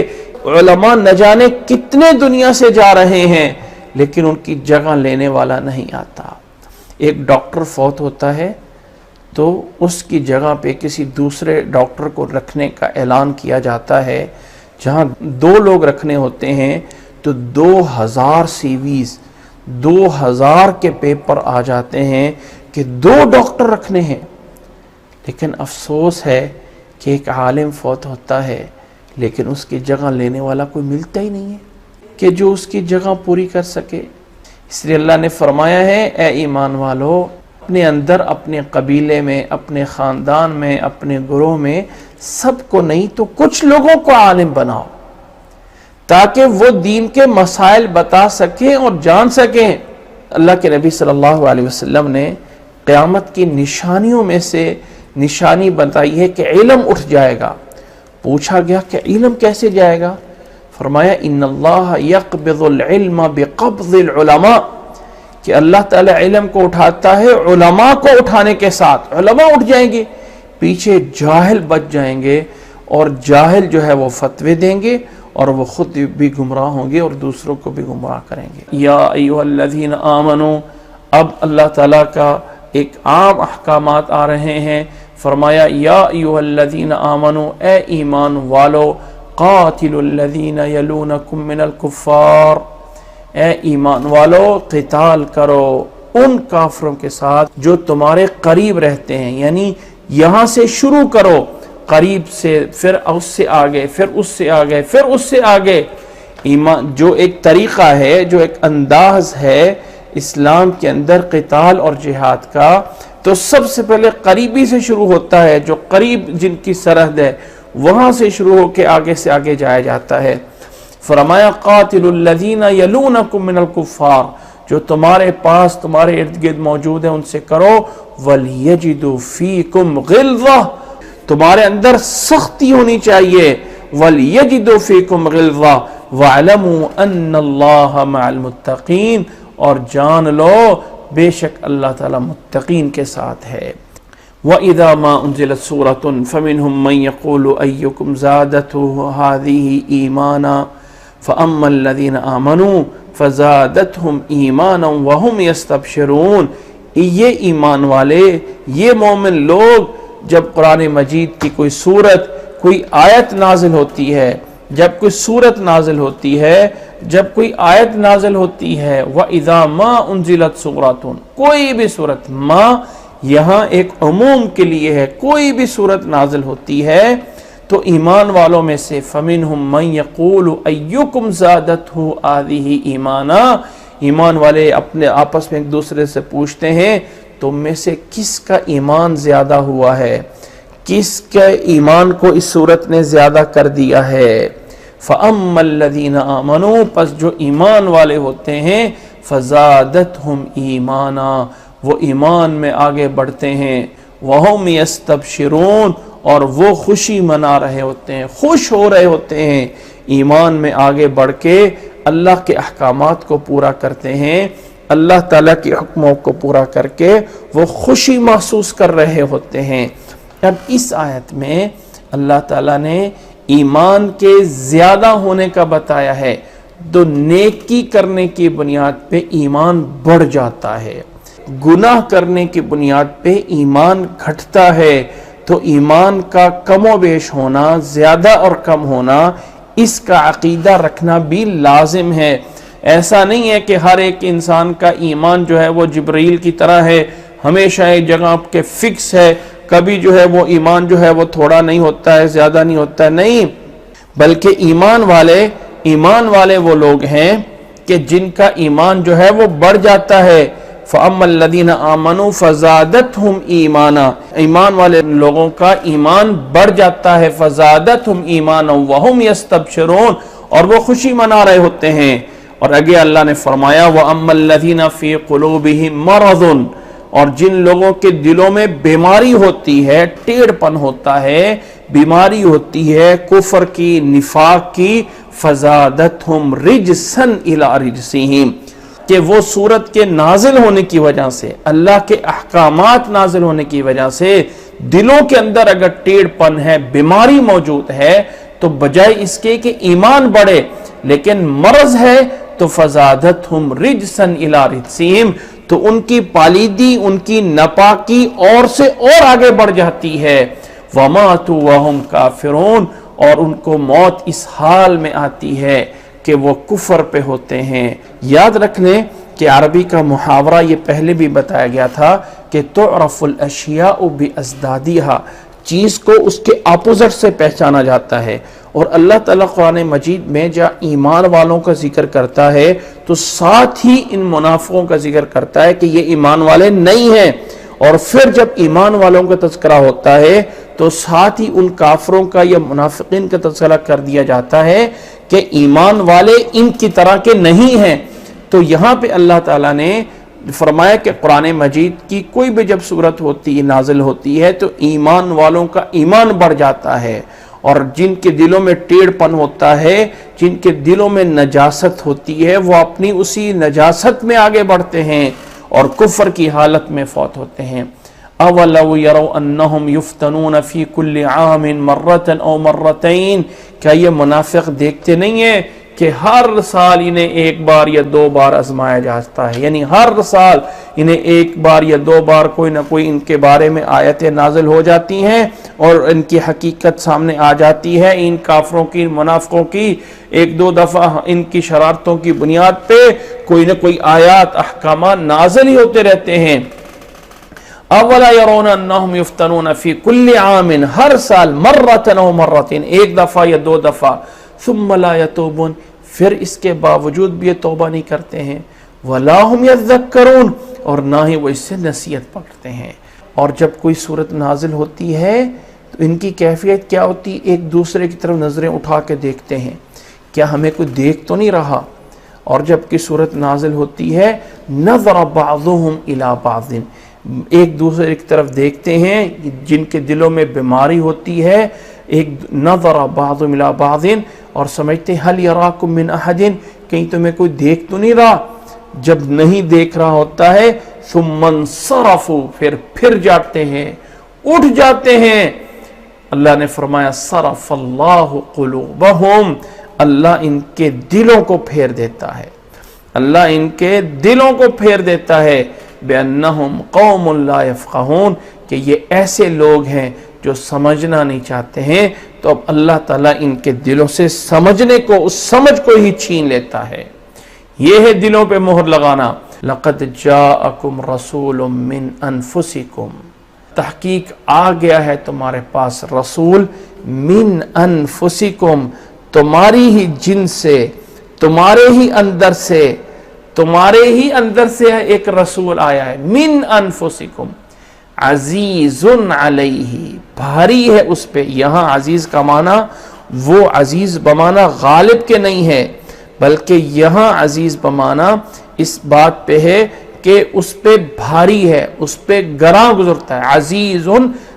علماء نہ جانے کتنے دنیا سے جا رہے ہیں، لیکن ان کی جگہ لینے والا نہیں آتا۔ ایک ڈاکٹر فوت ہوتا ہے تو اس کی جگہ پہ کسی دوسرے ڈاکٹر کو رکھنے کا اعلان کیا جاتا ہے۔ جہاں 2 لوگ رکھنے ہوتے ہیں تو 2000 CVs، 2000 کے پیپر آ جاتے ہیں کہ 2 ڈاکٹر رکھنے ہیں۔ لیکن افسوس ہے کہ ایک عالم فوت ہوتا ہے، لیکن اس کی جگہ لینے والا کوئی ملتا ہی نہیں ہے کہ جو اس کی جگہ پوری کر سکے۔ اس لیے اللہ نے فرمایا ہے، اے ایمان والو، اپنے اندر، اپنے قبیلے میں، اپنے خاندان میں، اپنے گروہ میں سب کو نہیں تو کچھ لوگوں کو عالم بناؤ، تاکہ وہ دین کے مسائل بتا سکیں اور جان سکیں۔ اللہ کے نبی صلی اللہ علیہ وسلم نے قیامت کی نشانیوں میں سے نشانی بتائی ہے کہ علم اٹھ جائے گا۔ پوچھا گیا کہ علم کیسے جائے گا؟ فرمایا ان اللہ یقبض العلم بقبض العلماء، کہ اللہ تعالیٰ علم کو اٹھاتا ہے علماء کو اٹھانے کے ساتھ۔ علماء اٹھ جائیں گے، پیچھے جاہل بچ جائیں گے، اور جاہل جو ہے وہ فتوے دیں گے اور وہ خود بھی گمراہ ہوں گے اور دوسروں کو بھی گمراہ کریں گے۔ یا ایھا الذین آمنوا، اب اللہ تعالیٰ کا ایک عام احکامات آ رہے ہیں۔ فرمایا یا ایھا الذین آمنوا، اے ایمان والو، قاتلوا الذین یلونکم من الکفار، اے ایمان والو قتال کرو ان کافروں کے ساتھ جو تمہارے قریب رہتے ہیں، یعنی یہاں سے شروع کرو، قریب سے، پھر اس سے آگے، پھر اس سے آگے، پھر اس سے آگے۔ ایمان جو ایک طریقہ ہے، جو ایک انداز ہے اسلام کے اندر قتال اور جہاد کا، تو سب سے پہلے قریبی سے شروع ہوتا ہے، جو قریب جن کی سرحد ہے وہاں سے شروع ہو کے آگے سے آگے جایا جاتا ہے۔ فرمایا قاتل الذین یلونکم من الکفار، جو تمہارے پاس تمہارے ارد گرد موجود ہیں ان سے کرو۔ وَلْيَجِدُوا فِيكُمْ غِلْظَةً، تمہارے اندر سختی ہونی چاہیے۔ وَلْيَجِدُوا فِيكُمْ غِلْظَةً وَاعْلَمُوا أَنَّ اللَّهَ مَعَ الْمُتَّقِينَ، اور جان لو بے شک اللہ تعالیٰ متقین کے ساتھ ہے۔ وَإِذَا مَا أُنزِلَتْ سُورَةٌ فَمِنْهُمْ مَنْ يَقُولُ أَيُّكُمْ زَادَتْهُ هَذِهِ إِيمَانًا فَأَمَّا الَّذِينَ آمَنُوا فَزَادَتْهُمْ إِيمَانًا وَهُمْ يَسْتَبْشِرُونَ، یہ ایمان والے، یہ مومن لوگ، جب قرآن مجید کی کوئی سورت، کوئی آیت نازل ہوتی ہے، جب کوئی سورت نازل ہوتی ہے، جب کوئی آیت نازل ہوتی ہے، وَإِذَا مَا أُنزِلَتْ سُورَةٌ، کوئی بھی سورت، ما یہاں ایک عموم کے لیے ہے، کوئی بھی سورت نازل ہوتی ہے تو ایمان والوں میں سے فَمِنْهُمْ مَنْ يَقُولُ أَيُّكُمْ زَادَتْهُ هَذِهِ إِيمَانًا، ایمان والے اپنے آپس میں ایک دوسرے سے پوچھتے ہیں تم میں سے کس کا ایمان زیادہ ہوا ہے، کس کے ایمان کو اس صورت نے زیادہ کر دیا ہے۔ فَأَمَّا الَّذِينَ آمَنُوا، پس جو ایمان والے ہوتے ہیں، فَزَادَتْهُمْ إِيمَانًا، وہ ایمان میں آگے بڑھتے ہیں، وَهُمْ يَسْتَبْشِرُونَ، اور وہ خوشی منا رہے ہوتے ہیں، خوش ہو رہے ہوتے ہیں، ایمان میں آگے بڑھ کے اللہ کے احکامات کو پورا کرتے ہیں، اللہ تعالیٰ کے حکموں کو پورا کر کے وہ خوشی محسوس کر رہے ہوتے ہیں۔ اب اس آیت میں اللہ تعالیٰ نے ایمان کے زیادہ ہونے کا بتایا ہے، تو نیکی کرنے کی بنیاد پہ ایمان بڑھ جاتا ہے، گناہ کرنے کی بنیاد پہ ایمان گھٹتا ہے، تو ایمان کا کم و بیش ہونا، زیادہ اور کم ہونا، اس کا عقیدہ رکھنا بھی لازم ہے۔ ایسا نہیں ہے کہ ہر ایک انسان کا ایمان جو ہے وہ جبرائیل کی طرح ہے، ہمیشہ ایک جگہ کے فکس ہے، کبھی جو ہے وہ ایمان جو ہے وہ تھوڑا نہیں ہوتا ہے، زیادہ نہیں ہوتا ہے، نہیں، بلکہ ایمان والے وہ لوگ ہیں کہ جن کا ایمان جو ہے وہ بڑھ جاتا ہے۔ فَأَمَّا الَّذِينَ آمَنُوا فَزَادَتْهُمْ إِيمَانًا، ایمان والے لوگوں کا ایمان بڑھ جاتا ہے، فَزَادَتْهُمْ إِيمَانًا وَهُمْ يَسْتَبْشِرُونَ، اور وہ خوشی منا رہے ہوتے ہیں۔ اور آگے اللہ نے فرمایا وَأَمَّا الَّذِينَ فِي قُلُوبِهِمْ مَرَضٌ، اور جن لوگوں کے دلوں میں بیماری ہوتی ہے، ٹیڑھ پن ہوتا ہے، بیماری ہوتی ہے کفر کی، نفاق کی، فَزَادَتْهُمْ رِجْسًا إِلَىٰ رِجْسِهِمْ، کہ وہ سورت کے نازل ہونے کی وجہ سے، اللہ کے احکامات نازل ہونے کی وجہ سے دلوں کے اندر اگر ٹیڑھ پن ہے، بیماری موجود ہے، تو بجائے اس کے کہ ایمان بڑھے، لیکن مرض ہے، تو فزادتہم رجسن الی رجسہم، تو ان کی پالیدی، ان کی ناپاکی اور سے اور آگے بڑھ جاتی ہے۔ وماتوا وہم کافرون، اور ان کو موت اس حال میں آتی ہے کہ وہ کفر پہ ہوتے ہیں۔ یاد رکھ لیں کہ عربی کا محاورہ یہ پہلے بھی بتایا گیا تھا کہ تعرف الاشیاء بازدادیہا، چیز کو اس کے اپوزٹ سے پہچانا جاتا ہے۔ اور اللہ تعالیٰ قرآن مجید میں جہاں ایمان والوں کا ذکر کرتا ہے تو ساتھ ہی ان منافقوں کا ذکر کرتا ہے کہ یہ ایمان والے نہیں ہیں، اور پھر جب ایمان والوں کا تذکرہ ہوتا ہے تو ساتھ ہی ان کافروں کا یا منافقین کا تذکرہ کر دیا جاتا ہے کہ ایمان والے ان کی طرح کے نہیں ہیں۔ تو یہاں پہ اللہ تعالیٰ نے فرمایا کہ قرآن مجید کی کوئی بھی جب صورت ہوتی ہے، نازل ہوتی ہے، تو ایمان والوں کا ایمان بڑھ جاتا ہے، اور جن کے دلوں میں ٹیڑھ پن ہوتا ہے، جن کے دلوں میں نجاست ہوتی ہے، وہ اپنی اسی نجاست میں آگے بڑھتے ہیں اور کفر کی حالت میں فوت ہوتے ہیں۔ اولو یروا انہم یفتنون فی کل عام مرۃ او مرتین، کیا یہ منافق دیکھتے نہیں ہیں کہ ہر سال انہیں ایک بار یا دو بار آزمایا جاتا ہے، یعنی ہر سال انہیں ایک بار یا دو بار کوئی نہ کوئی ان کے بارے میں آیتیں نازل ہو جاتی ہیں اور ان کی حقیقت سامنے آ جاتی ہے، ان کافروں کی، منافقوں کی، ایک دو دفعہ ان کی شرارتوں کی بنیاد پہ کوئی نہ کوئی آیات، احکامات نازل ہی ہوتے رہتے ہیں۔ اولا یرون انہم یفتنون فی کل عام، ہر سال، مرتن او مرتین، ایک دفعہ یا دو دفعہ، ثم لا یتوبون، پھر اس کے باوجود بھی یہ توبہ نہیں کرتے ہیں، ولا ہم یذکرون، اور نہ ہی وہ اس سے نصیحت پکڑتے ہیں۔ اور جب کوئی صورت نازل ہوتی ہے تو ان کی کیفیت کیا ہوتی؟ ایک دوسرے کی طرف نظریں اٹھا کے دیکھتے ہیں، کیا ہمیں کوئی دیکھ تو نہیں رہا؟ اور جب کی صورت نازل ہوتی ہے، نظر بعضهم الی بعض، ایک دوسرے کی طرف دیکھتے ہیں، جن کے دلوں میں بیماری ہوتی ہے، ایک نظر بعضهم الی بعض، اور سمجھتے ہیں هل یراکم من احد، کہیں تمہیں کوئی دیکھ تو نہیں رہا؟ جب نہیں دیکھ رہا ہوتا ہے، ثم انصرفوا، پھر جاتے ہیں، اٹھ جاتے ہیں۔ اللہ نے فرمایا صرف اللہ قلوبہم، اللہ ان کے دلوں کو پھیر دیتا ہے، اللہ ان کے دلوں کو پھیر دیتا ہے، بِأَنَّهُمْ قَوْمٌ لَا يَفْقَهُونَ، کہ یہ ایسے لوگ ہیں جو سمجھنا نہیں چاہتے ہیں، تو اب اللہ تعالیٰ ان کے دلوں سے سمجھنے کو، اس سمجھ کو ہی چھین لیتا ہے۔ یہ ہے دلوں پہ مہر لگانا۔ لَقَدْ جَاءَكُمْ رَسُولٌ مِّنْ أَنفُسِكُمْ، تحقیق آ گیا ہے تمہارے پاس رسول، من انفسکم، تمہاری ہی جن سے، تمہارے ہی اندر سے، تمہارے ہی اندر سے ایک رسول آیا ہے، من انفسکم، عزیز علیہ، بھاری ہے اس پہ۔ یہاں عزیز کا معنی وہ عزیز بمعنی غالب کے نہیں ہے، بلکہ یہاں عزیز بمعنی اس بات پہ ہے کہ اس پہ بھاری ہے، اس پہ گراں گزرتا ہے۔ عزیز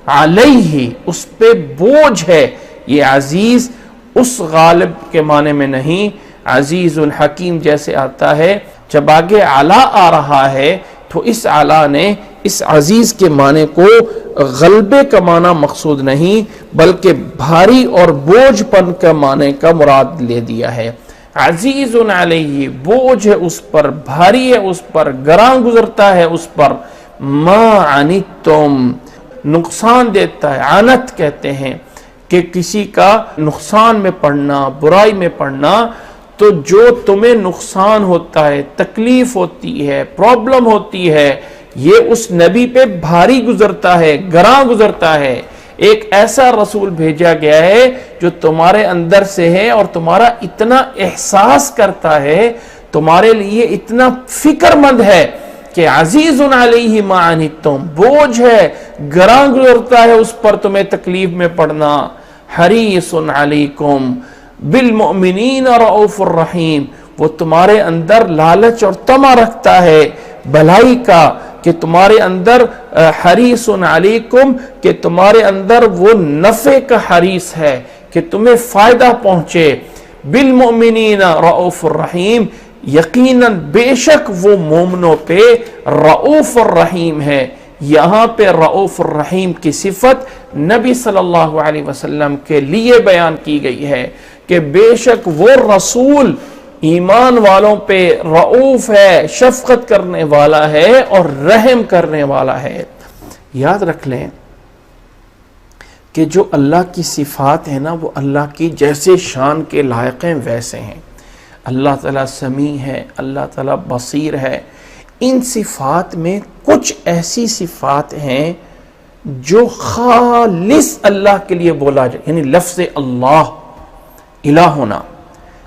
علیہ، اس پہ بوجھ ہے۔ یہ عزیز اس غالب کے معنی میں نہیں، عزیز حکیم جیسے آتا ہے، جب آگے علا آ رہا ہے تو اس علا نے اس عزیز کے معنی کو غلبے کا معنی مقصود نہیں بلکہ بھاری اور بوجھ پن کا معنی کا مراد لے دیا ہے۔ عزیز علیہ، بوجھ ہے اس پر، بھاری ہے اس پر، گراں گزرتا ہے اس پر، ما عنتم، نقصان دیتا ہے، عنت کہتے ہیں کہ کسی کا نقصان میں پڑنا، برائی میں پڑنا، تو جو تمہیں نقصان ہوتا ہے، تکلیف ہوتی ہے، پرابلم ہوتی ہے، یہ اس نبی پہ بھاری گزرتا ہے، گراں گزرتا ہے۔ ایک ایسا رسول بھیجا گیا ہے جو تمہارے اندر سے ہے اور تمہارا اتنا احساس کرتا ہے، تمہارے لیے اتنا فکر مند ہے کہ عزیز علیہ ما عنتم، بوجھ ہے، گراں گزرتا ہے اس پر تمہیں تکلیف میں پڑنا۔ حریص علیکم بالمؤمنین رؤوف الرحیم، وہ تمہارے اندر لالچ اور طمع رکھتا ہے بھلائی کا، کہ تمہارے اندر حریص علیکم، کہ تمہارے اندر وہ نفع کا حریص ہے کہ تمہیں فائدہ پہنچے۔ بالمؤمنین رؤوف الرحیم، یقیناً بے شک وہ مومنوں پہ رؤوف الرحیم ہے۔ یہاں پہ رؤوف الرحیم کی صفت نبی صلی اللہ علیہ وسلم کے لیے بیان کی گئی ہے کہ بے شک وہ رسول ایمان والوں پہ رؤوف ہے، شفقت کرنے والا ہے اور رحم کرنے والا ہے۔ یاد رکھ لیں کہ جو اللہ کی صفات ہیں نا، وہ اللہ کی جیسے شان کے لائق ہیں ویسے ہیں۔ اللہ تعالیٰ سمیع ہے، اللہ تعالیٰ بصیر ہے۔ ان صفات میں کچھ ایسی صفات ہیں جو خالص اللہ کے لیے بولا جائے، یعنی لفظ اللہ الہ ہونا،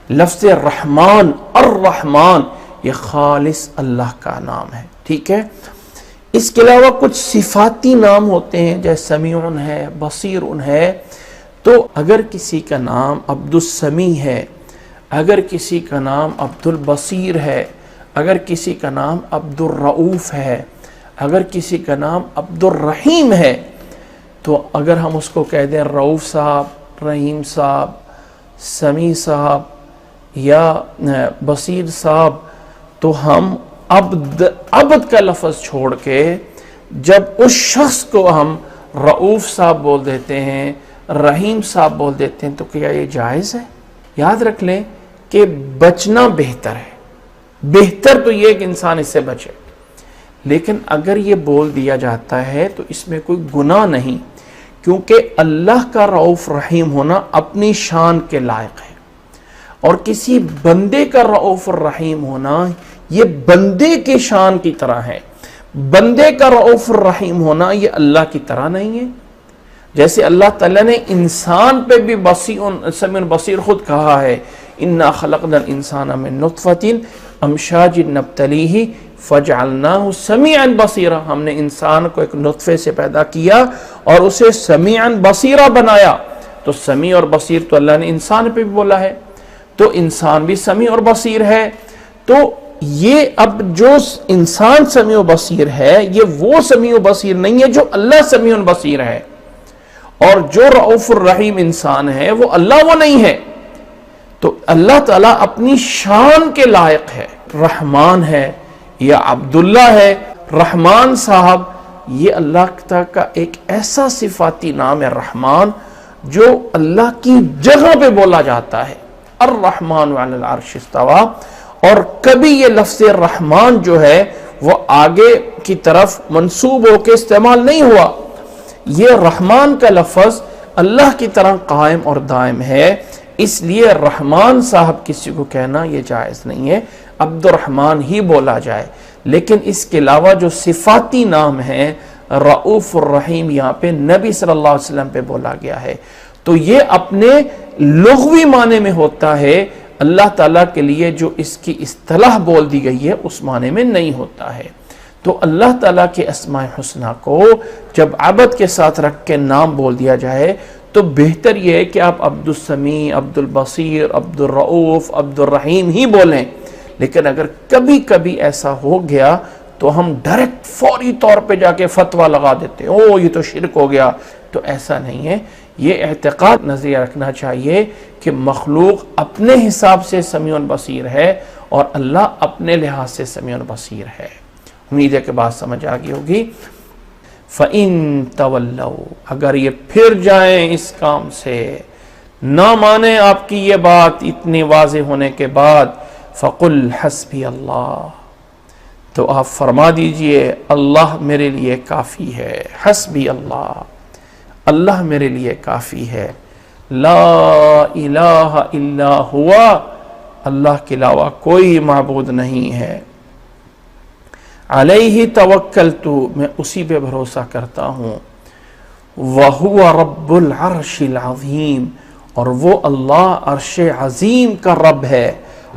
لفظ رحمان الرحمن، یہ خالص اللہ کا نام ہے، ٹھیک ہے۔ اس کے علاوہ کچھ صفاتی نام ہوتے ہیں، جیسے سمیع ہے، بصیر ہے۔ تو اگر کسی کا نام عبد السمیع ہے، اگر کسی کا نام عبد البصیر ہے، اگر کسی کا نام عبد الرؤوف ہے، اگر کسی کا نام عبد الرحیم ہے، تو اگر ہم اس کو کہہ دیں رؤوف صاحب، رحیم صاحب، سمیع صاحب یا بصیر صاحب، تو ہم عبد کا لفظ چھوڑ کے جب اس شخص کو ہم رؤوف صاحب بول دیتے ہیں، رحیم صاحب بول دیتے ہیں، تو کیا یہ جائز ہے؟ یاد رکھ لیں کہ بچنا بہتر ہے، بہتر تو یہ کہ انسان اس سے بچے، لیکن اگر یہ بول دیا جاتا ہے تو اس میں کوئی گناہ نہیں، کیونکہ اللہ کا رؤوف رحیم ہونا اپنی شان کے لائق ہے، اور کسی بندے کا رؤوف الرحیم ہونا یہ بندے کی شان کی طرح ہے۔ بندے کا رؤوف الرحیم ہونا یہ اللہ کی طرح نہیں ہے۔ جیسے اللہ تعالیٰ نے انسان پہ بھی سمیع بصیر خود کہا ہے، اِنَّا خَلَقْنَا الْإِنسَانَ مِن نُطْفَةٍ أَمْشَاجٍ نَبْتَلِيهِ فَجْعَلْنَاهُ سَمِيعًا بَصِيرًا، ہم نے انسان کو ایک نطفے سے پیدا کیا اور اسے سمیعاً بصیرا بنایا۔ تو سمیع اور بصیر تو اللہ نے انسان پہ بھی بولا ہے، تو انسان بھی سمیع اور بصیر ہے۔ تو یہ اب جو انسان سمیع و بصیر ہے، یہ وہ سمیع و بصیر نہیں ہے جو اللہ سمیع و بصیر ہے، اور جو رؤوف الرحیم انسان ہے وہ اللہ وہ نہیں ہے۔ تو اللہ تعالیٰ اپنی شان کے لائق ہے، رحمان ہے یا عبداللہ ہے۔ رحمان صاحب یہ اللہ تعالیٰ کا ایک ایسا صفاتی نام ہے رحمان، جو اللہ کی جگہ پہ بولا جاتا ہے، الرحمن علی العرش استویٰ، اور کبھی یہ لفظ رحمان جو ہے وہ آگے کی طرف منسوب ہو کے استعمال نہیں ہوا۔ یہ رحمان کا لفظ اللہ کی طرح قائم اور دائم ہے، اس لیے رحمان صاحب کسی کو کہنا یہ جائز نہیں ہے، عبد الرحمن ہی بولا جائے۔ لیکن اس کے علاوہ جو صفاتی نام ہیں رؤوف الرحیم، یہاں پہ نبی صلی اللہ علیہ وسلم پہ بولا گیا ہے، تو یہ اپنے لغوی معنی میں ہوتا ہے، اللہ تعالیٰ کے لیے جو اس کی اصطلاح بول دی گئی ہے اس معنی میں نہیں ہوتا ہے۔ تو اللہ تعالیٰ کے اسماء حسنہ کو جب عبد کے ساتھ رکھ کے نام بول دیا جائے تو بہتر یہ ہے کہ آپ عبد السمیع، عبد البصیر، عبد الرؤوف، عبد الرحیم ہی بولیں۔ لیکن اگر کبھی کبھی ایسا ہو گیا تو ہم ڈائریکٹ فوری طور پہ جا کے فتویٰ لگا دیتے ہیں، او یہ تو شرک ہو گیا، تو ایسا نہیں ہے۔ یہ اعتقاد نظریہ رکھنا چاہیے کہ مخلوق اپنے حساب سے سمیع بصیر ہے، اور اللہ اپنے لحاظ سے سمیع بصیر ہے۔ امید ہے کہ بات سمجھ آ گئی ہوگی۔ فَإِن تَوَلَّوْا، اگر یہ پھر جائیں اس کام سے، نہ مانیں آپ کی یہ بات اتنی واضح ہونے کے بعد، فَقُلْ حَسْبِيَ اللَّهُ، تو آپ فرما دیجئے اللہ میرے لیے کافی ہے، حسبی اللہ، اللہ میرے لیے کافی ہے، لا الہ الا ہوا، اللہ کے علاوہ کوئی معبود نہیں ہے، علیہ توکلت، میں اسی پہ بھروسہ کرتا ہوں، وَهُوَ رَبُّ الْعَرْشِ الْعَظِيمِ، اور وہ اللہ عرش عظیم کا رب ہے۔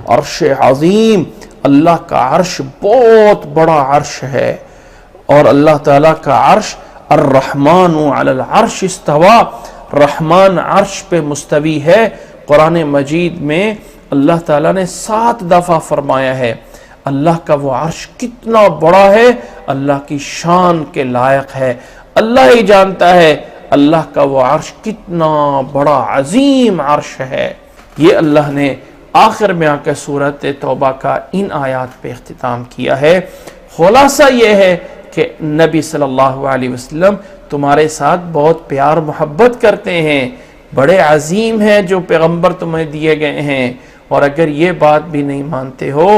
عرش عظیم، اللہ کا عرش بہت بڑا عرش ہے، اور اللہ تعالیٰ کا عرش الرحمن علی العرش استوى، رحمان عرش پہ مستوی ہے۔ قرآن مجید میں اللہ تعالیٰ نے 7 دفعہ فرمایا ہے اللہ کا وہ عرش کتنا بڑا ہے، اللہ کی شان کے لائق ہے، اللہ ہی جانتا ہے اللہ کا وہ عرش کتنا بڑا عظیم عرش ہے۔ یہ اللہ نے آخر میں آ کے سورۃ توبہ کا ان آیات پہ اختتام کیا ہے۔ خلاصہ یہ ہے کہ نبی صلی اللہ علیہ وسلم تمہارے ساتھ بہت پیار محبت کرتے ہیں، بڑے عظیم ہیں جو پیغمبر تمہیں دیے گئے ہیں، اور اگر یہ بات بھی نہیں مانتے ہو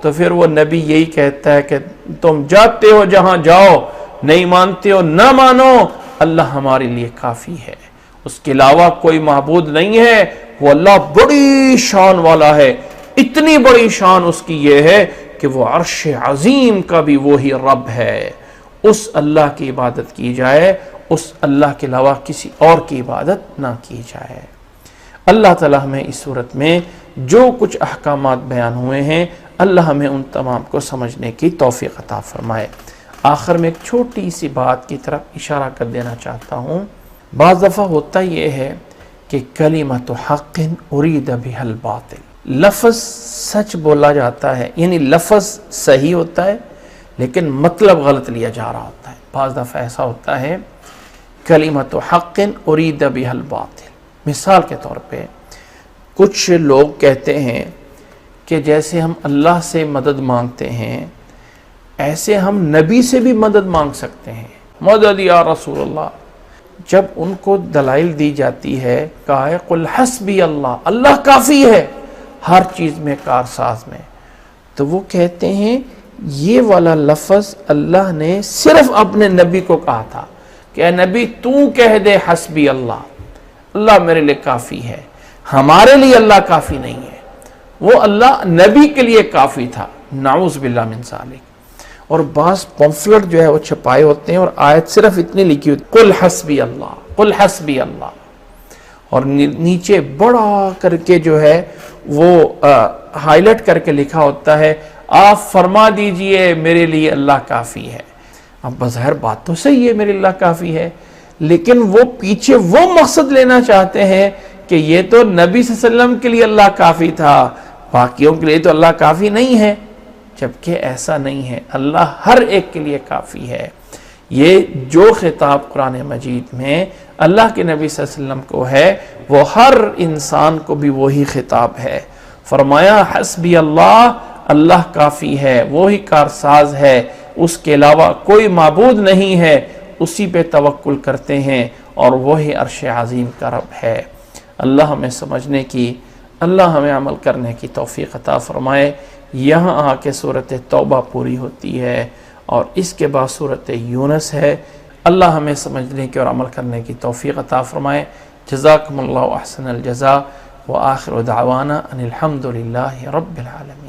تو پھر وہ نبی یہی کہتا ہے کہ تم جاتے ہو جہاں جاؤ، نہیں مانتے ہو نہ مانو، اللہ ہمارے لیے کافی ہے، اس کے علاوہ کوئی معبود نہیں ہے، وہ اللہ بڑی شان والا ہے، اتنی بڑی شان اس کی یہ ہے کہ وہ عرش عظیم کا بھی وہی رب ہے۔ اس اللہ کی عبادت کی جائے، اس اللہ کے علاوہ کسی اور کی عبادت نہ کی جائے۔ اللہ تعالیٰ ہمیں اس صورت میں جو کچھ احکامات بیان ہوئے ہیں، اللہ ہمیں ان تمام کو سمجھنے کی توفیق عطا فرمائے۔ آخر میں ایک چھوٹی سی بات کی طرف اشارہ کر دینا چاہتا ہوں۔ بعض دفعہ ہوتا یہ ہے کہ کلمۃ حق ارید بها الباطل، لفظ سچ بولا جاتا ہے، یعنی لفظ صحیح ہوتا ہے لیکن مطلب غلط لیا جا رہا ہوتا ہے۔ بعض دفعہ ایسا ہوتا ہے کلمۃ حق ارید بها الباطل، مثال کے طور پہ کچھ لوگ کہتے ہیں کہ جیسے ہم اللہ سے مدد مانگتے ہیں ایسے ہم نبی سے بھی مدد مانگ سکتے ہیں، مدد یا رسول اللہ۔ جب ان کو دلائل دی جاتی ہے، کہا ہے قل حسبی اللہ، اللہ کافی ہے ہر چیز میں، کارساز میں، تو وہ کہتے ہیں یہ والا لفظ اللہ نے صرف اپنے نبی کو کہا تھا کہ اے نبی تو کہہ دے حسبی اللہ، اللہ میرے لیے کافی ہے، ہمارے لیے اللہ کافی نہیں ہے، وہ اللہ نبی کے لیے کافی تھا، نعوذ باللہ من ذالک۔ اور بعض پمفلٹ جو ہے وہ چھپائے ہوتے ہیں اور آیت صرف اتنی لکھی ہوتی قل حسبی اللہ، قل حسبی اللہ، اور نیچے بڑا کر کے جو ہے وہ ہائی لائٹ کر کے لکھا ہوتا ہے آپ فرما دیجئے میرے لیے اللہ کافی ہے۔ اب بظاہر بات تو صحیح ہے میرے اللہ کافی ہے، لیکن وہ پیچھے وہ مقصد لینا چاہتے ہیں کہ یہ تو نبی صلی اللہ علیہ وسلم کے لیے اللہ کافی تھا، باقیوں کے لیے تو اللہ کافی نہیں ہے، جبکہ ایسا نہیں ہے، اللہ ہر ایک کے لیے کافی ہے۔ یہ جو خطاب قرآن مجید میں اللہ کے نبی صلی اللہ علیہ وسلم کو ہے وہ ہر انسان کو بھی وہی خطاب ہے۔ فرمایا حسبی اللہ، اللہ کافی ہے، وہی کارساز ہے، اس کے علاوہ کوئی معبود نہیں ہے، اسی پہ توکل کرتے ہیں اور وہی عرش عظیم کا رب ہے۔ اللہ ہمیں سمجھنے کی، اللہ ہمیں عمل کرنے کی توفیق عطا فرمائے۔ یہاں آ کے سورۃ توبہ پوری ہوتی ہے اور اس کے بعد سورۃ یونس ہے۔ اللہ ہمیں سمجھنے کی اور عمل کرنے کی توفیق عطا فرمائے۔ جزاکم اللہ احسن الجزاء، وآخر دعوانا ان الحمد للہ رب العالمین۔